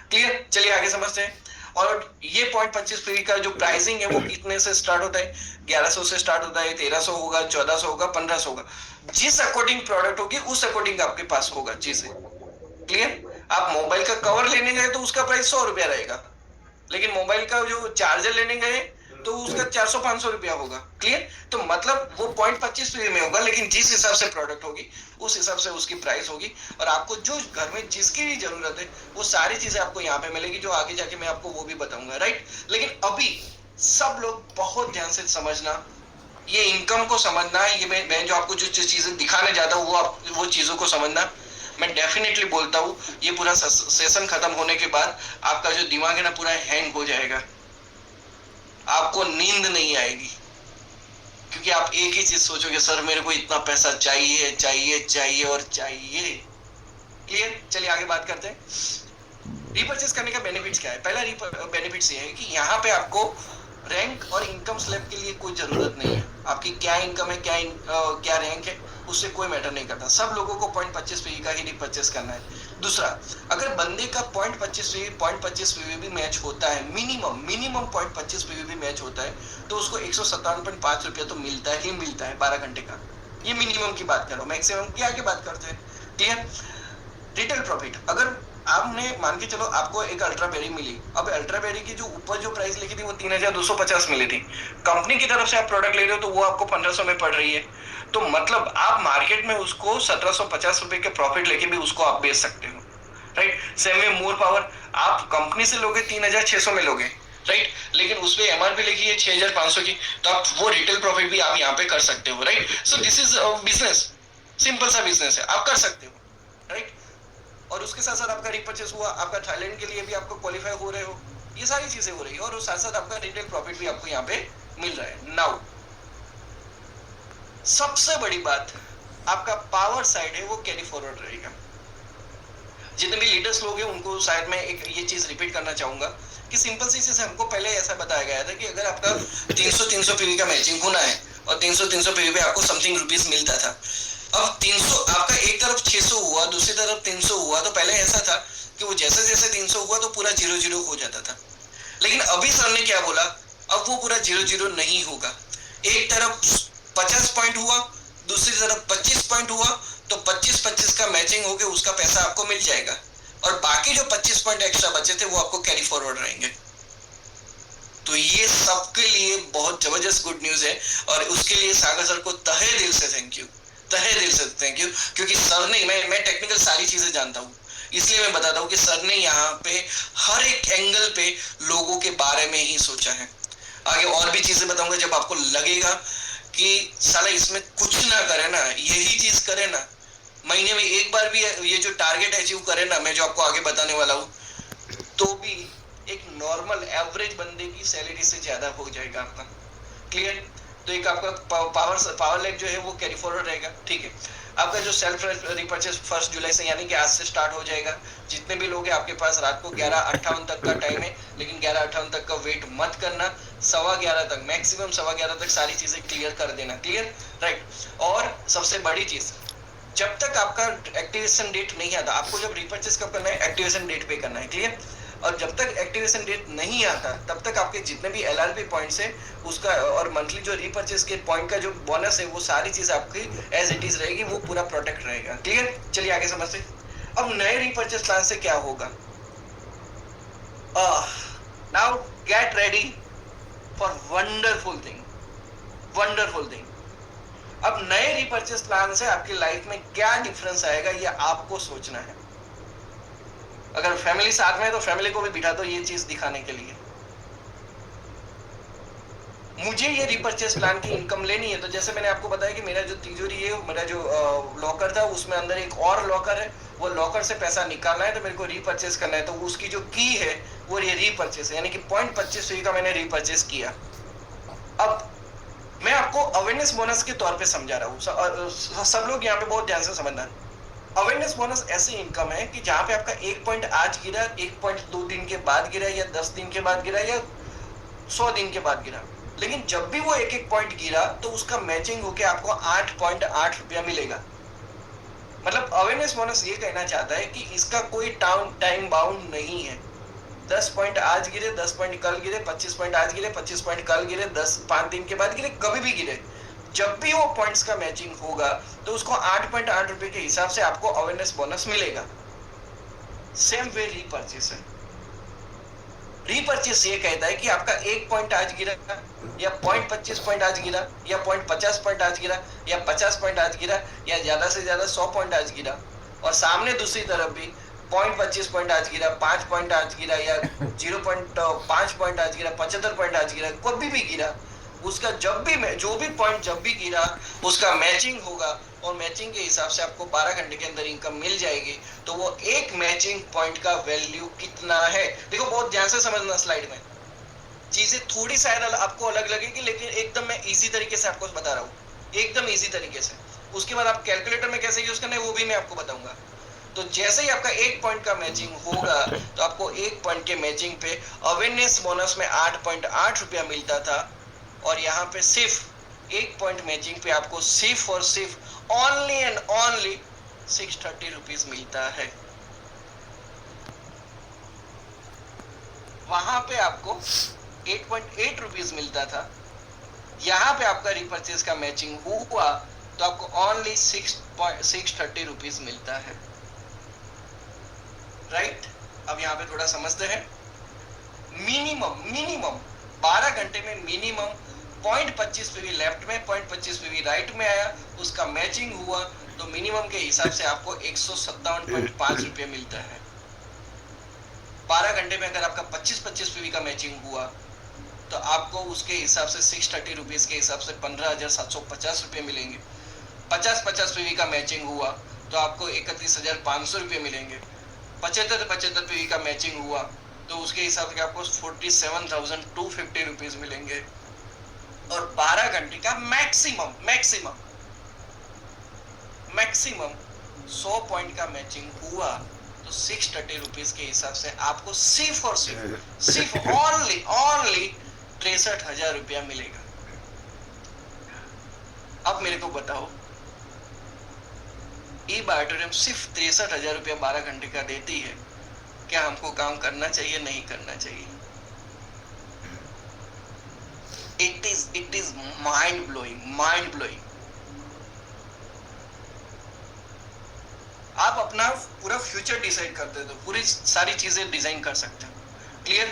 Clear? चलिए आगे समझते हैं। और ये 0.25 पीवी का जो प्राइसिंग है वो कितने से स्टार्ट होता है? 1100 से स्टार्ट होता है, 1300 होगा, 1400 होगा, 1500 होगा। जिस अकॉर्डिंग प्रोडक्ट होगी उस अकॉर्डिंग आपके पास होगा चीजें। क्लियर? आप मोबाइल का कवर लेने गए तो उसका प्राइस 100 रुपया रहेगा, लेकिन मोबाइल का जो चार्जर लेने गए तो उसका 400-500 रुपया होगा। क्लियर? तो मतलब वो 0.25 में होगा, लेकिन जिस हिसाब से प्रोडक्ट होगी उस हिसाब से उसकी प्राइस होगी। और आपको जो घर में जिसकी भी जरूरत है वो सारी चीजें आपको यहाँ पे मिलेगी, जो आगे जाके मैं आपको वो भी बताऊंगा, राइट? लेकिन अभी सब लोग बहुत ध्यान से समझना, ये इनकम को समझना, ये मैं जो आपको जो चीजें दिखाने जाता हूँ वो चीजों को समझना। मैं डेफिनेटली बोलता हूँ ये पूरा सेशन खत्म होने के बाद आपका जो दिमाग है ना पूरा हैंग हो जाएगा, आपको नींद नहीं आएगी, क्योंकि आप एक ही चीज सोचोगे, सर मेरे को इतना पैसा चाहिए चाहिए चाहिए और चाहिए। क्लियर? चलिए आगे बात करते हैं। रीपरचेस करने का बेनिफिट्स क्या है? पहला बेनिफिट्स ये है कि यहाँ पे आपको रैंक और इनकम स्लैब के लिए कोई जरूरत नहीं है। आपकी क्या इनकम है, क्या रैंक है, उससे कोई मैटर नहीं करता, सब लोगों को 0.25 पीवी का ही रिपर्चेस करना है। दूसरा, अगर बंदे का 0.25 पीवी भी मैच होता है, मिनिमम 0.25 पीवी भी मैच होता है, तो उसको 157.5 रुपया तो मिलता ही मिलता है 12 घंटे का। ये मिनिमम की बात करो, मैक्सिमम की आगे बात करते हैं। क्लियर? रिटेल प्रॉफिट, अगर आपने मान के चलो आपको एक अल्ट्रा बेरी मिली, अब अल्ट्रा बेरी की जो ऊपर जो प्राइस लिखी थी वो 3250 मिली थी, कंपनी की तरफ से आप प्रोडक्ट ले रहे हो तो वो आपको 1500 में पड़ रही है, तो मतलब आप मार्केट में उसको 1750 रुपए के प्रॉफिट लेके भी उसको आप बेच सकते हो, राइट। सेम में मोर पावर, आप कंपनी से लोगे 3600 में लोगे, राइट, लेकिन उसपे एमआरपी लिखी है 6500 की, तो आप वो रिटेल प्रॉफिट भी आप यहाँ पे कर सकते हो, right. So this is business, simple सा बिजनेस है, आप कर सकते हो, राइट। और उसके साथ साथ आपका रिपर्चेस हुआ, आपका थाईलैंड के लिए भी आपको क्वालिफाई हो रहे हो, ये सारी चीजें हो रही है, और उस साथ साथ आपका रिटेल प्रॉफिट भी आपको यहाँ पे मिल रहा है। नाउ सबसे बड़ी बात, आपका पावर साइड है वो कैरी फॉरवर्ड रहेगा। जितने भी लीडर्स लोग हैं उनको शायद मैं एक ये चीज रिपीट करना चाहूंगा कि सिंपल सी चीज हमको पहले ऐसा बताया गया था कि अगर आपका 300 पीवी का मैचिंग होना है और 300 पीवी पे आपको समथिंग रुपीस मिलता था, अब 300 आपका एक तरफ 600 हुआ, दूसरी तरफ 300 हुआ, तो पहले ऐसा था कि वो जैसे जैसे 300 हुआ तो पूरा 0-0 हो जाता था, लेकिन अभी सर ने क्या बोला, अब वो पूरा 0-0 नहीं होगा, एक तरफ 50 पॉइंट हुआ, दूसरी तरफ 25 पॉइंट हुआ, तो 25-25 का मैचिंग होके उसका पैसा आपको मिल जाएगा, और बाकी जो 25 पॉइंट एक्स्ट्रा बचे थे वो आपको कैरी फॉरवर्ड रहेंगे। तो ये सबके लिए बहुत जबरदस्त गुड न्यूज है, और उसके लिए सागर सर को तहे दिल से थैंक यू, तहे दिल से थैंक यू, क्योंकि सर ने, मैं टेक्निकल सारी चीजें जानता हूँ, इसलिए मैं बताता हूँ कि सर ने यहाँ पे हर एक एंगल पे लोगों के बारे में ही सोचा है। आगे और भी चीजें बताऊंगा जब आपको लगेगा कि साला इसमें कुछ ना करे ना, यही चीज करे ना, महीने में एक बार भी ये जो टारगेट अचीव करे ना, मैं जो आपको आगे बताने वाला हूँ, तो भी एक नॉर्मल एवरेज बंदे की सैलरी से ज्यादा हो जाएगा आपका। क्लियर? तो एक आपका पावर लेग जो है वो कैरी फॉरवर्ड रहेगा, ठीक है। आपका जो सेल्फ रिपर्चेस 1 जुलाई से यानी कि आज से स्टार्ट हो जाएगा। जितने भी लोग हैं आपके पास रात को 11:58 तक का टाइम है, लेकिन 11:58 तक का वेट मत करना, 11:15 तक, मैक्सिमम 11:15 तक सारी चीजें क्लियर कर देना। क्लियर? राइट। और सबसे बड़ी चीज, जब तक आपका एक्टिवेशन डेट नहीं आता, आपको जब रिपर्चेस कब करना है, एक्टिवेशन डेट पे करना है। क्लियर? और जब तक एक्टिवेशन डेट नहीं आता तब तक आपके जितने भी एलआरपी पॉइंट्स है उसका और मंथली जो रिपर्चेस के पॉइंट का जो बोनस है वो सारी चीज आपकी एज इट इज रहेगी, वो पूरा प्रोटेक्ट रहेगा। क्लियर? चलिए आगे समझते। अब नए रिपर्चेस प्लान से क्या होगा, now get ready for wonderful thing, wonderful thing. अब नए रिपर्चेस प्लान से आपकी लाइफ में क्या डिफरेंस आएगा ये आपको सोचना है। अगर फैमिली साथ में है तो फैमिली को भी बिठा दो ये चीज दिखाने के लिए। मुझे ये रिपर्चेस प्लान की इनकम लेनी है, तो जैसे मैंने आपको बताया कि मेरा जो तिजोरी है, मेरा जो लॉकर था, उसमें अंदर एक और लॉकर है, वो लॉकर से पैसा निकालना है तो मेरे को रिपर्चेस करना है, तो उसकी जो की है वो ये रिपर्चेस है, यानी कि 0.25 का मैंने रिपर्चेस किया। अब मैं आपको अवेयरनेस बोनस के तौर पे समझा रहा हूँ, सब लोग यहाँ पे बहुत ध्यान से समझना। अवेयरनेस बोनस ऐसी इनकम है कि जहां पे आपका 1 पॉइंट आज गिरा, 1 पॉइंट 2 दिन के बाद गिरा, या 10 दिन के बाद गिरा, या 100 दिन के बाद गिरा, लेकिन जब भी वो एक पॉइंट गिरा तो उसका मैचिंग होके आपको 8.8 रुपया मिलेगा। मतलब अवेयरनेस बोनस ये कहना चाहता है कि इसका कोई टाइम बाउंड नहीं है। 10 पॉइंट आज गिरे, 10 पॉइंट कल गिरे, 25 पॉइंट आज गिरे, 25 पॉइंट कल गिरे, 5 दिन के बाद गिरे, कभी भी गिरे, जब भी वो पॉइंट्स का मैचिंग होगा तो उसको 8.8 रुपए के हिसाब से आपको अवेयरनेस बोनस मिलेगा। सेम वे रिपर्चेस है। रिपर्चेस ये कहता है कि आपका 1 पॉइंट आज गिरा, या 0.25 पॉइंट आज गिरा, या 0.50 पॉइंट आज गिरा, या 50 पॉइंट आज गिरा, या ज्यादा से ज्यादा 100 पॉइंट आज गिरा, और सामने दूसरी तरफ भी 0.25 पॉइंट आज गिरा, 5 पॉइंट आज गिरा, या 0.5 पॉइंट आज गिरा, 75 पॉइंट आज गिरा, कभी भी गिरा, उसका जब भी जो भी पॉइंट जब भी गिरा उसका मैचिंग होगा, और मैचिंग के हिसाब से आपको 12 घंटे के अंदर इनकम मिल जाएगी। तो वो एक मैचिंग पॉइंट का वैल्यू कितना है, देखो बहुत ध्यान से समझना, स्लाइड में चीजें थोड़ी शायद आपको अलग लगेगी, लेकिन एकदम मैं इजी तरीके से आपको बता रहा हूँ, एकदम इजी तरीके से। उसके बाद आप कैलकुलेटर में कैसे यूज करना है वो भी मैं आपको बताऊंगा। तो जैसे ही आपका 1 पॉइंट का मैचिंग होगा तो आपको 1 पॉइंट के मैचिंग पे अवेयरनेस बोनस में 8.8 रुपया मिलता था, और यहाँ पे सिर्फ एक पॉइंट मैचिंग पे आपको सिर्फ और सिर्फ ओनली एंड ओनली 630 रुपीज मिलता है। वहां पे आपको 8.8 रुपीज मिलता था, यहाँ पे आपका रिपर्चेज का मैचिंग हुआ तो आपको ओनली 630 रुपीज मिलता है, राइट। अब यहाँ पे थोड़ा समझते हैं। मिनिमम 12 घंटे में मिनिमम 0.25 पीवी लेफ्ट में 0.25 पीवी राइट में आया, उसका मैचिंग हुआ तो मिनिमम के हिसाब से आपको 157.5 रुपये मिलता है। 12 घंटे में अगर आपका 25-25 पीवी का मैचिंग हुआ तो आपको उसके हिसाब से 630 रुपीज के हिसाब से 15,750 रुपये मिलेंगे। 50-50 पीवी का मैचिंग हुआ तो आपको 31,500 रुपये मिलेंगे। 75-75 पीवी का मैचिंग हुआ तो उसके हिसाब से आपको 47,250 रुपीज मिलेंगे। और 12 घंटे का मैक्सिमम 100 पॉइंट का मैचिंग हुआ तो 630 रुपीज के हिसाब से आपको सिर्फ और सिर्फ ओनली 63,000 रुपया मिलेगा। अब मेरे को बताओ, ई बायोटेरियम सिर्फ 63,000 रुपया 12 घंटे का देती है, क्या हमको काम करना चाहिए नहीं करना चाहिए? It is mind blowing. आप अपना पूरा फ्यूचर डिसाइड करते हो, पूरी सारी चीजें डिजाइन कर सकते हो। Clear?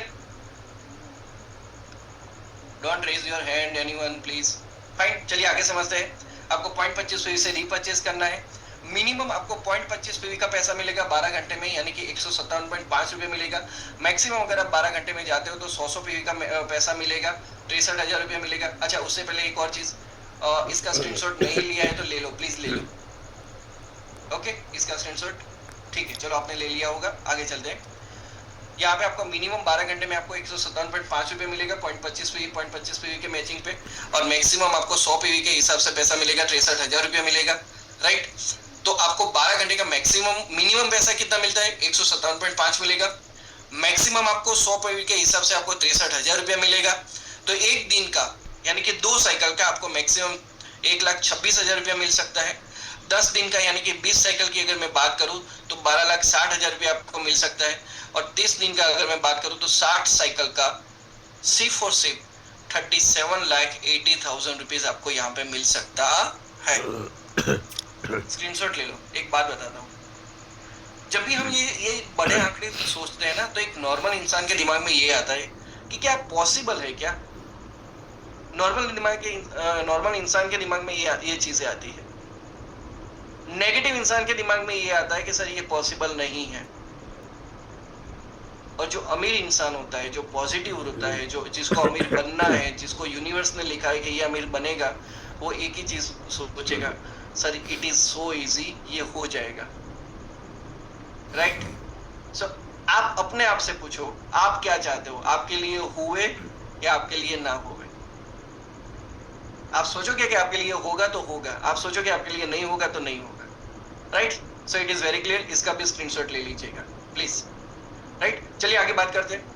Don't raise your hand anyone please. Fine, चलिए आगे समझते हैं। आपको 0.25 पीवी से रीपर्चेज करना है। मिनिमम आपको 0.25 पीवी का पैसा मिलेगा 12 घंटे में, यानी कि 157.5 रुपये मिलेगा। मैक्सिमम अगर आप 12 घंटे में जाते हो तो 100 पीवी का पैसा मिलेगा, 63,000 रुपये मिलेगा। अच्छा, उससे पहले एक और चीज, इसका स्क्रीनशॉट नहीं लिया है तो ले लो, प्लीज ले लो। ओके, इसका स्क्रीनशॉट, ठीक है, चलो आपने ले लिया होगा। आगे चलते हैं। यहाँ पे आपको मिनिमम 12 घंटे में आपको 157.5 रुपये मिलेगा 0.25 पीवी के मैचिंग पे, और मैक्सिमम आपको 100 पीवी के हिसाब से पैसा मिलेगा, 63,000 रुपया मिलेगा, राइट। तो आपको 12 घंटे का मिनिमम पैसा कितना मिलता है? 157.5 मिलेगा। मैक्सिमम आपको 100 पीवी के हिसाब से आपको 63,000 रुपया मिलेगा। तो एक दिन का यानी कि 2 साइकिल का आपको मैक्सिमम 1,26,000 रुपया मिल सकता है। 10 दिन का यानी कि 20 साइकिल की अगर मैं बात करूं तो 12,60,000 रुपया आपको मिल सकता है। और 30 दिन का अगर मैं बात करूं तो 60 साइकिल का सिर्फ और सिर्फ 37,80,000 रुपीज आपको यहाँ पे मिल सकता है। स्क्रीनशॉट ले लो। एक बात बताता हूँ, जब भी हम ये बड़े आंकड़े सोचते हैं ना तो एक नॉर्मल इंसान के दिमाग में ये आता है कि क्या पॉसिबल है क्या? नॉर्मल इंसान के दिमाग में ये चीजें आती है। नेगेटिव इंसान के दिमाग में ये आता है कि सर ये पॉसिबल नहीं है। और जो अमीर इंसान होता है, जो पॉजिटिव होता है, जो जिसको अमीर बनना है, जिसको यूनिवर्स ने लिखा है कि ये अमीर बनेगा, वो एक ही चीज सोचेगा, sir it is so easy, ये हो जाएगा, राइट। सो आप अपने आप से पूछो, आप क्या चाहते हो? आपके लिए हुए या आपके लिए ना हुए? आप सोचोगे कि आपके लिए होगा तो होगा, आप सोचोगे आपके लिए नहीं होगा तो नहीं होगा, right. So it is very clear. इसका भी स्क्रीनशॉट ले लीजिएगा प्लीज, राइट। चलिए आगे बात करते हैं।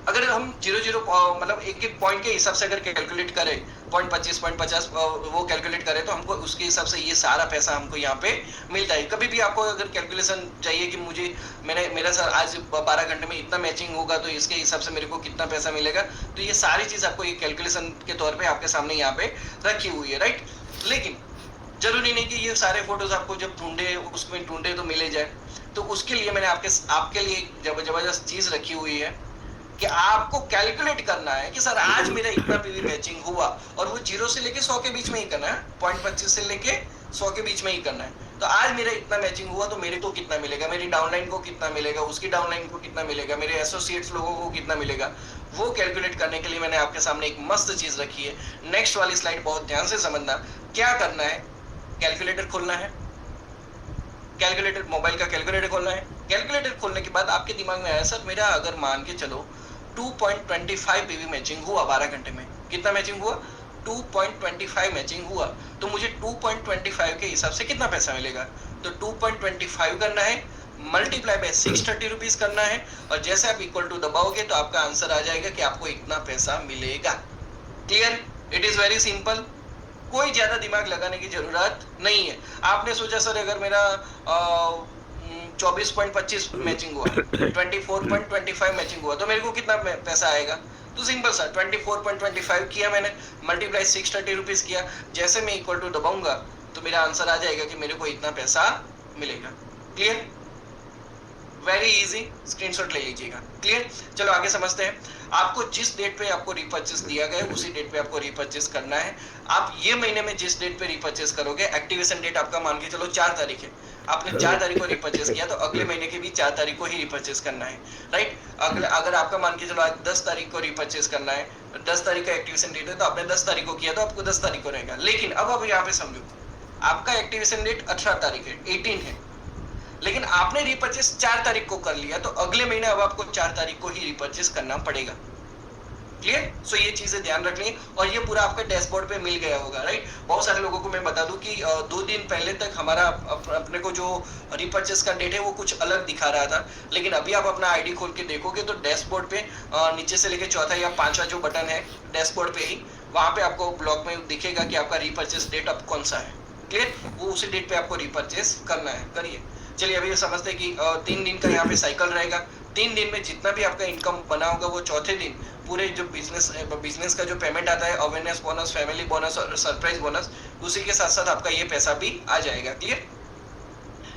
अगर हम 0 मतलब एक पॉइंट के हिसाब से अगर कैलकुलेट करें, 0.25 वो कैलकुलेट करें तो हमको उसके हिसाब से ये सारा पैसा हमको यहाँ पे मिलता है। कभी भी आपको अगर कैलकुलेशन चाहिए कि मुझे मेरा सर आज 12 घंटे में इतना मैचिंग होगा तो इसके हिसाब से मेरे को कितना पैसा मिलेगा, तो ये सारी चीज आपको एक कैलकुलेशन के तौर पे आपके सामने यहाँ पे रखी हुई है, राइट। लेकिन जरूरी नहीं कि ये सारे फोटोज आपको जब ढूंढे तो मिले जाए। तो उसके लिए मैंने आपके लिए एक जबरदस्त चीज रखी हुई है कि आपको कैलकुलेट करना है कि सर आज मेरा इतना पीवी मैचिंग हुआ, और वो 0 से लेके 100 के बीच में ही करना है, 0.25 से लेके 100 के बीच में ही करना है। तो आज मेरा इतना मैचिंग हुआ तो मेरे को कितना मिलेगा, मेरी डाउनलाइन को कितना मिलेगा, उसकी डाउनलाइन को कितना मिलेगा, मेरे एसोसिएट्स लोगों को कितना मिलेगा, वो कैलकुलेट करने के लिए मैंने आपके सामने एक मस्त चीज रखी है। नेक्स्ट वाली स्लाइड बहुत ध्यान से समझना। क्या करना है? कैलकुलेटर खोलना है, कैलकुलेटर, मोबाइल का कैलकुलेटर खोलना है। कैलकुलेटर खोलने के बाद आपके दिमाग में आया, सर मेरा अगर मान के चलो 2.25 पीवी मैचिंग हुआ 12 घंटे में, कितना मैचिंग हुआ? 2.25 मैचिंग हुआ, तो मुझे 2.25 के हिसाब से कितना पैसा मिलेगा? तो 2.25 करना है, मल्टीप्लाई बाय 630 रुपीज करना है, और जैसे आप इक्वल टू दबाओगे तो आपका आंसर आ जाएगा कि आपको इतना पैसा मिलेगा। Clear? It is very simple, कोई ज्यादा दिमाग लगाने की जरूरत नहीं है। आपने सोचा सर अगर मेरा 24.25 मैचिंग हुआ, 24.25 मैचिंग हुआ तो मेरे को कितना पैसा आएगा? तो सिंपल सा 24.25 किया मैंने, मल्टीप्लाई 630 रुपीज किया, जैसे मैं इक्वल टू दबाऊंगा तो मेरा आंसर आ जाएगा कि मेरे को इतना पैसा मिलेगा। क्लियर? वेरी इजी, स्क्रीनशॉट ले लीजिएगा। क्लियर? चलो आगे समझते हैं। आपको जिस डेट पे आपको रिपर्चेस दिया गया है उसी डेट पे आपको रिपर्चेस करना है। आप ये महीने में जिस डेट पे रिपर्चेस करोगे, एक्टिवेशन डेट आपका मान के चलो 4 तारीख है, आपने 4 तारीख को रिपर्चेस किया तो अगले महीने के भी 4 तारीख को ही रिपर्चेस करना है, राइट? अगर आपका मान के चलो आज 10 तारीख को रिपर्चेस करना है, 10 तारीख का एक्टिवेशन डेट है तो आपने 10 तारीख को किया तो आपको 10 तारीख को रहेगा। लेकिन अब आप यहाँ पे समझो, आपका एक्टिवेशन डेट 18 तारीख है, 18 है, लेकिन आपने रिपर्चेस 4 तारीख को कर लिया तो अगले महीने अब आपको 4 तारीख को ही रिपर्चेस करना पड़ेगा। क्लियर? सो ये चीजें ध्यान रखनी, और ये पूरा आपके डैशबोर्ड पे मिल गया होगा, राइट? बहुत सारे लोगों को मैं बता दूं कि 2 दिन पहले तक हमारा अपने को जो रिपर्चेस का डेट है वो कुछ अलग दिखा रहा था, लेकिन अभी आप अपना आईडी खोल के देखोगे तो डैशबोर्ड पे नीचे से लेके चौथा या पांचवा जो बटन है डैशबोर्ड पे ही, वहां पे आपको ब्लॉक में दिखेगा कि आपका रिपर्चेस डेट अब कौन सा है। क्लियर? वो उसी डेट पे आपको रिपर्चेस करना है, करिए। चलिए अभी समझते हैं कि 3 दिन का यहाँ पे साइकिल रहेगा। 3 दिन में जितना भी आपका इनकम बना होगा वो चौथे दिन पूरे जो बिजनेस का जो पेमेंट आता है, अवेयरनेस बोनस, फैमिली बोनस और सरप्राइज बोनस, उसी के साथ साथ आपका ये पैसा भी आ जाएगा। क्लियर?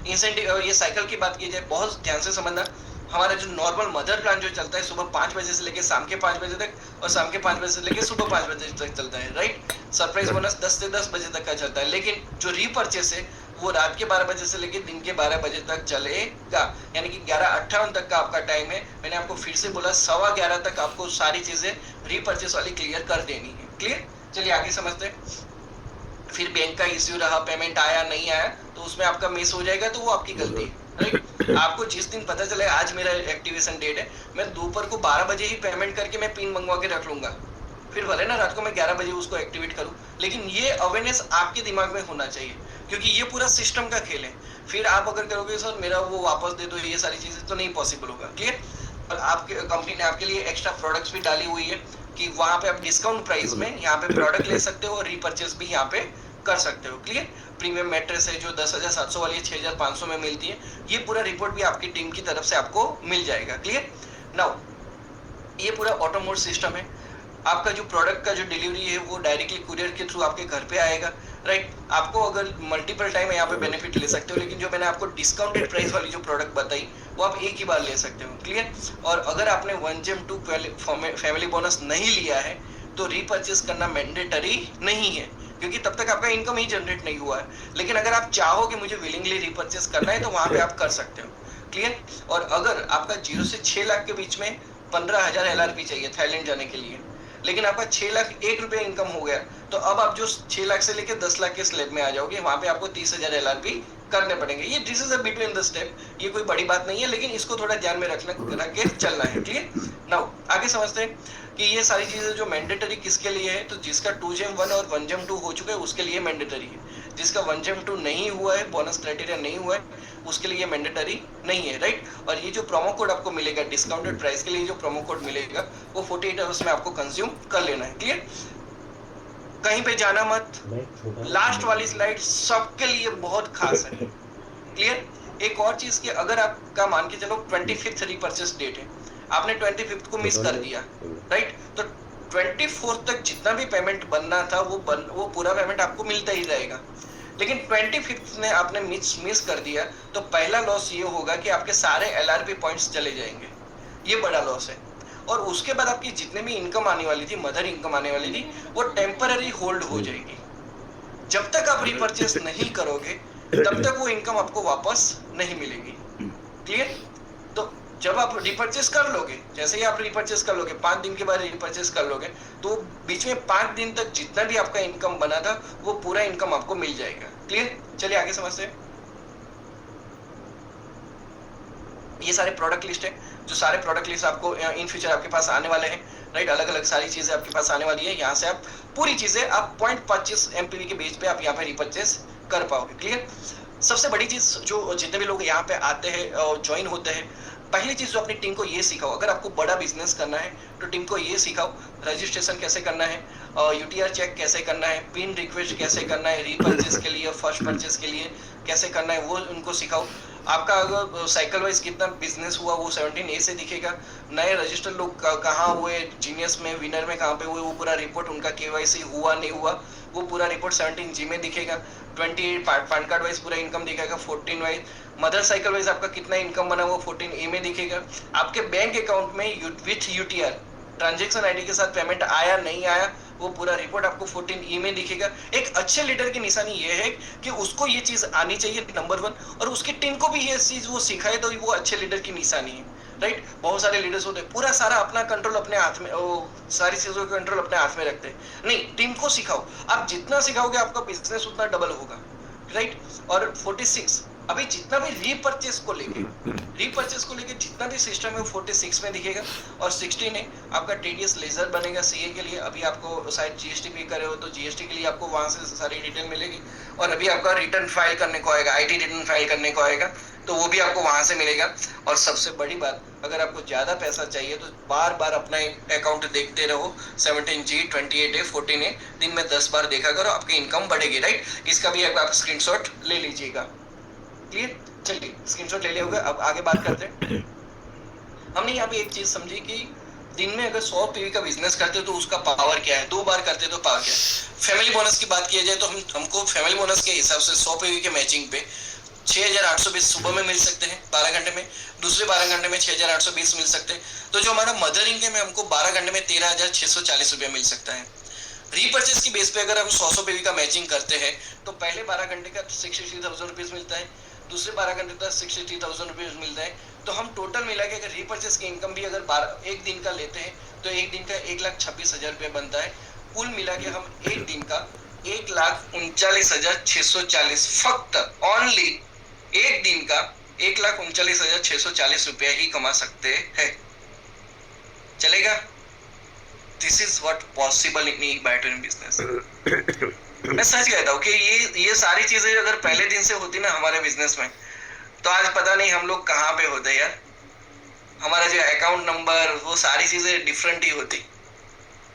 इंसेंटिव, ये साइकिल की बात की जाए बहुत ध्यान से समझना। हमारा जो नॉर्मल मदर प्लान जो चलता है सुबह 5 बजे से लेके शाम के 5 बजे तक और शाम के 5 बजे से लेके सुबह 5 बजे तक चलता है, राइट? सरप्राइज बोनस 10 से 10 बजे तक का चलता है, लेकिन जो रीपर्चेस है वो रात के 12 बजे से लेके दिन के 12 बजे तक चलेगा, यानी कि 11:58 तक का आपका टाइम है। मैंने आपको फिर से बोला 11:15 तक आपको सारी चीजें रीपर्चेस वाली क्लियर कर देनी है। क्लियर? चलिए आगे समझते हैं। फिर बैंक का इश्यू रहा, पेमेंट आया नहीं आया तो उसमें आपका मिस हो जाएगा तो वो आपकी गलती है, राइट? आपको जिस दिन पता चले आज मेरा एक्टिवेशन डेट है, मैं दोपहर को 12 बजे ही पेमेंट करके मैं पिन मंगवा के रख लूंगा, फिर भले ना रात को मैं 11 बजे उसको एक्टिवेट करूं, लेकिन ये अवेयरनेस आपके दिमाग में होना चाहिए, क्योंकि ये पूरा सिस्टम का खेल है। फिर आप अगर करोगे सर मेरा वो वापस दे दो, ये सारी चीजें, तो नहीं पॉसिबल होगा। क्लियर? और आपके कंपनी ने आपके लिए एक्स्ट्रा प्रोडक्ट्स भी डाली हुई है कि वहां पे आप डिस्काउंट प्राइस में यहाँ पे प्रोडक्ट ले सकते हो और रीपर्चेस भी यहाँ पे कर सकते हो। क्लियर? प्रीमियम मैट्रेस है जो 10,700 वाली 6,500 में मिलती है, ये पूरा रिपोर्ट भी आपकी टीम की तरफ से आपको मिल जाएगा। क्लियर? नाउ ये पूरा ऑटोमोड सिस्टम है। आपका जो प्रोडक्ट का जो डिलीवरी है वो डायरेक्टली कुरियर के थ्रू आपके घर पे आएगा, राइट? आपको अगर मल्टीपल टाइम यहाँ पे बेनिफिट ले सकते हो, लेकिन जो मैंने आपको डिस्काउंटेड प्राइस वाली जो प्रोडक्ट बताई वो आप एक ही बार ले सकते हो। क्लियर? और अगर आपने 1GEM2 फैमिली बोनस नहीं लिया है तो रीपर्चेस करना मैंडेटरी नहीं है, क्योंकि तब तक आपका इनकम ही जनरेट नहीं हुआ है। लेकिन अगर आप चाहो कि मुझे विलिंगली रीपर्चेस करना है तो वहां पे आप कर सकते हो। क्लियर? और अगर आपका 0 से 6 लाख के बीच में 15,000 LRP चाहिए थाईलैंड जाने के लिए, लेकिन आपका 6 लाख 1 रुपया इनकम हो गया, तो अब आप जो 6 लाख से लेके 10 लाख के स्लैब में आ जाओगे, वहां पे आपको 30,000 LRP करने पड़ेंगे। ये this is a between the step, ये कोई बड़ी बात नहीं है, लेकिन इसको थोड़ा ध्यान में रख के चलना है। क्लियर? नाउ आगे समझते हैं कि ये सारी चीजें जो मैंडेटरी किसके लिए है, तो जिसका 2GEM1 और 1GEM2 हो चुका है उसके लिए मैंडेटरी है। जिसका 1GEM2 नहीं हुआ है, बोनस क्राइटेरिया नहीं हुआ है, उसके लिए मैंडेटरी नहीं है, राइट? और ये जो प्रोमो कोड आपको मिलेगा डिस्काउंटेड प्राइस के लिए, जो प्रोमो कोड मिलेगा वो 48 आवर्स में आपको कंज्यूम कर लेना है। क्लियर? कहीं पे जाना मत, लास्ट वाली स्लाइड सबके लिए बहुत खास है। क्लियर? एक और चीज की, अगर आपका मान के चलो 25th रीपर्चेस डेट है, आपने 25th को मिस कर दिया, राइट? तो 24th तक जितना भी पेमेंट बनना था वो पूरा पेमेंट आपको मिलता ही रहेगा। लेकिन 25th में आपने मिस कर दिया तो पहला लॉस ये होगा कि आपके सारे LRP पॉइंट्स चले जाएंगे, ये बड़ा लॉस है। और उसके बाद आपकी जितने भी इनकम आने वाली थी, मदर इनकम आने वाली थी, वो टेम्पररी होल्ड हो जाएगी। जब तक आप रिपर्चेस नहीं करोगे तब तक वो इनकम आपको वापस नहीं मिलेगी। क्लियर? तो जब आप रिपर्चेस कर लोगे, जैसे ही आप रिपर्चेस कर लोगे, 5 दिन के बाद रिपर्चेस कर लोगे, तो बीच में 5 दिन तक जितना भी आपका इनकम बना था वो पूरा इनकम आपको मिल जाएगा। क्लियर? चलिए आगे समझते हैं। ये सारे प्रोडक्ट लिस्ट है, जो सारे प्रोडक्ट लिस्ट आपको इन फ्यूचर आपके पास आने वाले हैं, राइट? अलग अलग सारी चीजें आपके पास आने वाली है। यहाँ से आप पूरी चीजें आप 0.25 MPV के बेस पे आप यहाँ पे रिपर्चेस कर पाओगे। क्लियर? सबसे बड़ी चीज जो जितने भी लोग यहाँ पे आते हैं और ज्वाइन होते हैं, पहली चीज जो अपनी टीम को ये सिखाओ, अगर आपको बड़ा बिजनेस करना है तो टीम को ये सिखाओ, रजिस्ट्रेशन कैसे करना है, यूटीआर चेक कैसे करना है, पिन रिक्वेस्ट कैसे करना है, रीपर्चेस के लिए, फर्स्ट परचेस के लिए कैसे करना है, वो उनको सिखाओ। आपका अगर साइकिल वाइज कितना बिजनेस हुआ वो 17A से दिखेगा। नए रजिस्टर लोग कहाँ हुए, जीनियस में, विनर में कहाँ पे हुए, वो पूरा रिपोर्ट, उनका केवाईसी हुआ नहीं हुआ, वो पूरा रिपोर्ट 17G में दिखेगा। 28 पैन कार्ड वाइज पूरा इनकम दिखेगा। 14 वाइज मदर साइकिल वाइज आपका कितना इनकम बना वो 14A में दिखेगा। आपके बैंक अकाउंट में विथ यूटीआर ट्रांजेक्शन आईडी के साथ पेमेंट आया नहीं आया वो पूरा रिपोर्ट आपको 14E में दिखेगा। एक अच्छे लीडर की निशानी ये है कि उसको ये चीज आनी चाहिए नंबर 1, और उसकी टीम को भी ये चीज वो सिखाए, तो वो अच्छे लीडर की निशानी है, राइट। बहुत सारे लीडर्स होते हैं पूरा सारा अपना कंट्रोल अपने हाथ में, सारी चीजों का कंट्रोल अपने हाथ में रखते हैं। नहीं, टीम को सिखाओ, आप जितना सिखाओगे आपका बिजनेस उतना डबल होगा, राइट। और 46 अभी जितना भी रीपर्चेस को लेके जितना भी सिस्टम है वो 46 में दिखेगा। और 16 है आपका टीडीएस लेजर बनेगा सीए के लिए। अभी आपको शायद जीएसटी पे करे हो तो जीएसटी के लिए आपको वहां से सारी डिटेल मिलेगी। और अभी आपका रिटर्न फाइल करने को आएगा, आईटी रिटर्न फाइल करने को आएगा, तो वो भी आपको वहां से मिलेगा। और सबसे बड़ी बात, अगर आपको ज्यादा पैसा चाहिए तो बार बार अपना अकाउंट देखते रहो। 17G, 28A, 14A दिन में 10 बार देखा करो, आपकी इनकम बढ़ेगी, राइट। इसका भी आप स्क्रीनशॉट ले लीजिएगा। क्लियर? चलिए स्क्रीनशॉट ले लिया होगा। अब आगे बात करते हैं। हमने यहाँ पे एक चीज समझी कि दिन में अगर 100 पीवी का बिजनेस करते हो तो उसका पावर क्या है, 2 बार करते तो पावर क्या है। फैमिली बोनस की बात किया जाए तो हमको फैमिली बोनस के हिसाब से 100 पीवी के मैचिंग पे 6,820 सुबह में मिल सकते हैं 12 घंटे में, दूसरे 12 घंटे में 6,820 मिल सकते हैं। तो जो हमारा मदर इनकम है हमको 12 घंटे में 13,640 रुपया मिल सकता है। रीपर्चेस की बेस पे अगर हम 100 पीवी का मैचिंग करते हैं तो पहले 12 घंटे का 63,000 रुपीज मिलता है, दूसरे 12 घंटे का 63,000 रुपीज मिलता है। तो हम टोटल मिला के अगर रीपर्चेस की इनकम भी अगर एक दिन का लेते हैं तो एक दिन का 1,26,000 रुपया बनता है। कुल मिला के हम एक दिन का 1,39,640 फक्त ओनली एक दिन का 1,39,640 रुपया ही कमा सकते हैं। चलेगा? This is what possible in E battery business. मैं सच कहता हूँ कि ये सारी चीजें अगर पहले दिन से होती ना हमारे बिजनेस में तो आज पता नहीं हम लोग कहाँ पे होते यार। हमारा जो अकाउंट नंबर वो सारी चीजें डिफरेंट ही होती।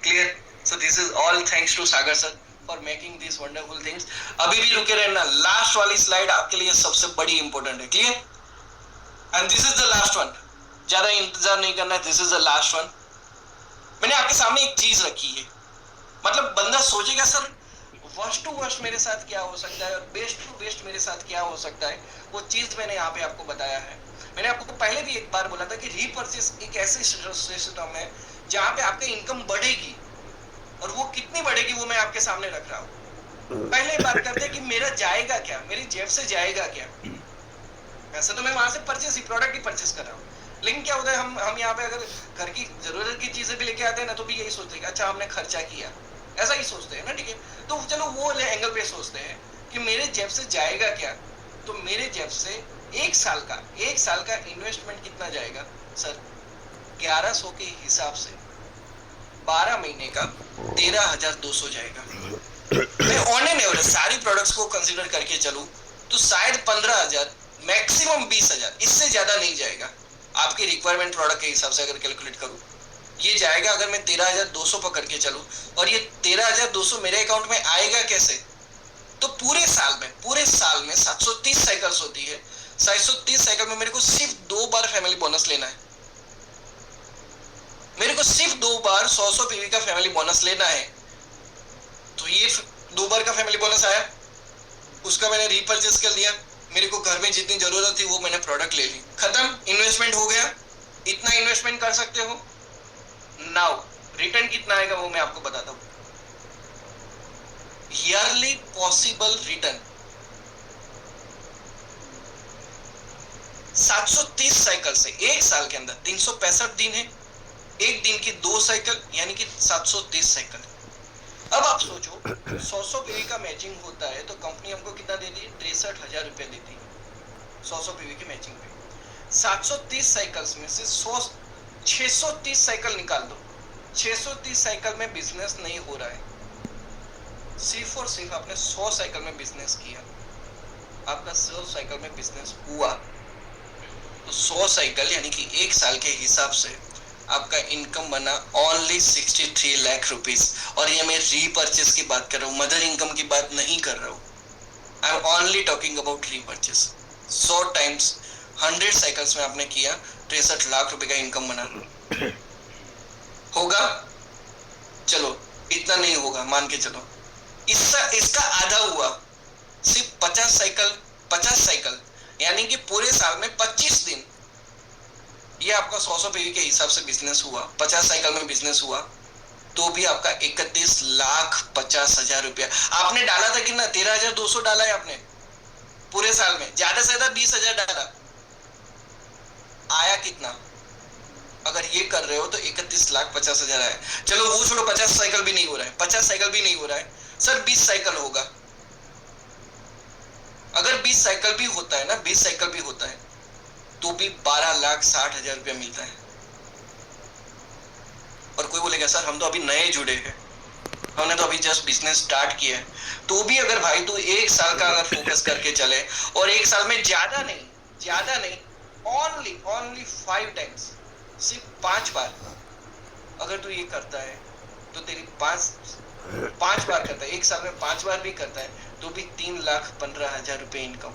Clear? So this is all thanks to Sagar sir for making this wonderful things. अभी भी रुके रहना, लास्ट वाली स्लाइड आपके लिए सबसे बड़ी इंपॉर्टेंट है। Clear? And this is the last one, ज्यादा इंतजार नहीं करना है, this is the last one. मैंने आपके सामने एक चीज रखी है, मतलब बंदा सोचेगा सर वर्स्ट टू वर्स्ट मेरे साथ क्या हो सकता है और बेस्ट टू बेस्ट मेरे साथ क्या हो सकता है, वो चीज मैंने यहाँ पे आपको बताया है। मैंने आपको पहले भी एक बार बोला था कि रीपर्चेस एक ऐसी सिस्टम है जहाँ पे आपकी इनकम बढ़ेगी, और वो कितनी बढ़ेगी वो मैं आपके सामने रख रहा हूँ। पहले बात करते हैं कि मेरा जाएगा क्या, मेरी जेब से जाएगा क्या। ऐसा तो मैं वहां से परचेस ही प्रोडक्ट ही परचेस कर रहा हूँ, लेकिन क्या होता है हम यहाँ पे अगर घर की जरूरत की चीजें भी लेके आते हैं ना तो भी यही सोचते हैं अच्छा हमने खर्चा किया, ऐसा ही सोचते हैं ना। ठीक है, तो चलो वो एंगल पे सोचते हैं कि मेरे जेब से जाएगा क्या। तो मेरे जेब से एक साल का इन्वेस्टमेंट कितना जाएगा सर? 1100 के हिसाब से 12 महीने का 13,200 जाएगा। मैं ऑन एन एवरेज सारी प्रोडक्ट्स को कंसीडर करके चलूं तो शायद 15,000 मैक्सिमम 20,000, इससे ज्यादा नहीं जाएगा। आपकी रिक्वायरमेंट प्रोडक्ट के हिसाब से अगर कैलकुलेट करूं ये जाएगा। अगर मैं 13,200 पकड़ के चलूं, और ये 13,200 मेरे अकाउंट में आएगा कैसे? तो पूरे साल में 730 साइकिल्स होती है। 730 साइकिल में मेरे को सिर्फ 2 बार फैमिली बोनस लेना है। मेरे को सिर्फ 2 बार 100 पीवी का फैमिली बोनस लेना है। तो ये 2 बार का फैमिली बोनस आया, उसका मैंने रीपर्चेस कर लिया। मेरे को घर में जितनी जरूरत थी वो मैंने प्रोडक्ट ले ली, खत्म, इन्वेस्टमेंट हो गया। इतना इन्वेस्टमेंट कर सकते हो। नाउ रिटर्न कितना आएगा वो मैं आपको बताता हूं। ईयरली पॉसिबल रिटर्न 730 साइकिल से एक साल के अंदर 365 दिन है, एक दिन की 2 साइकिल यानी कि 730 साइकिल। अब आप सोचो 100 पीवी का मैचिंग होता है तो कंपनी हमको कितना देती है? 63,000 रुपया देती है 100 पीवी के मैचिंग पे। 730 साइकिल्स में से 630 साइकिल निकाल दो। 630 साइकिल में बिजनेस नहीं हो रहा है, सिर्फ और सिर्फ आपने 100 साइकिल में बिजनेस किया, आपका 100 साइकिल में बिजनेस हुआ। तो 100 साइकिल यानी कि एक साल के हिसाब से आपका इनकम बना ओनली 63 लाख रुपीस। और ये मैं रीपर्चेस की बात कर रहा हूँ, मदर इनकम की बात नहीं कर रहा हूँ। I am only talking about repurchase. 100 times 100 cycles में आपने किया, 63 लाख रुपए का इनकम बना। होगा? चलो इतना नहीं होगा, मान के चलो। इसका आधा हुआ, सिर्फ 50 साइकिल यानी कि पूरे साल में 25 दिन। ये आपका 100 पीवी के हिसाब से बिजनेस हुआ, 50 साइकिल में बिजनेस हुआ, तो भी आपका 31,50,000 रुपया आपने डाला था। कितना? 13,200 डाला है आपने पूरे साल में, ज्यादा से ज्यादा 20,000 डाला। आया कितना? अगर ये कर रहे हो तो 31,50,000 आया। चलो वो छोड़ो, 50 साइकिल भी नहीं हो रहा है, 50 साइकिल भी नहीं हो रहा है सर, 20 साइकिल होगा। अगर 20 साइकिल भी होता है ना, 20 साइकिल भी होता है तो भी 12,60,000 रुपया मिलता है। और कोई बोलेगा सर हम तो अभी नए जुड़े हैं, हमने तो अभी जस्ट बिजनेस स्टार्ट किया है। तो भी अगर भाई तू एक साल का अगर फोकस करके चले, और एक साल में ज्यादा नहीं, ओनली 5 टाइम्स, सिर्फ 5 बार अगर तू ये करता है तो तेरी 5 बार करता है, एक साल में 5 बार भी करता है तो भी 3,15,000 रुपए इनकम।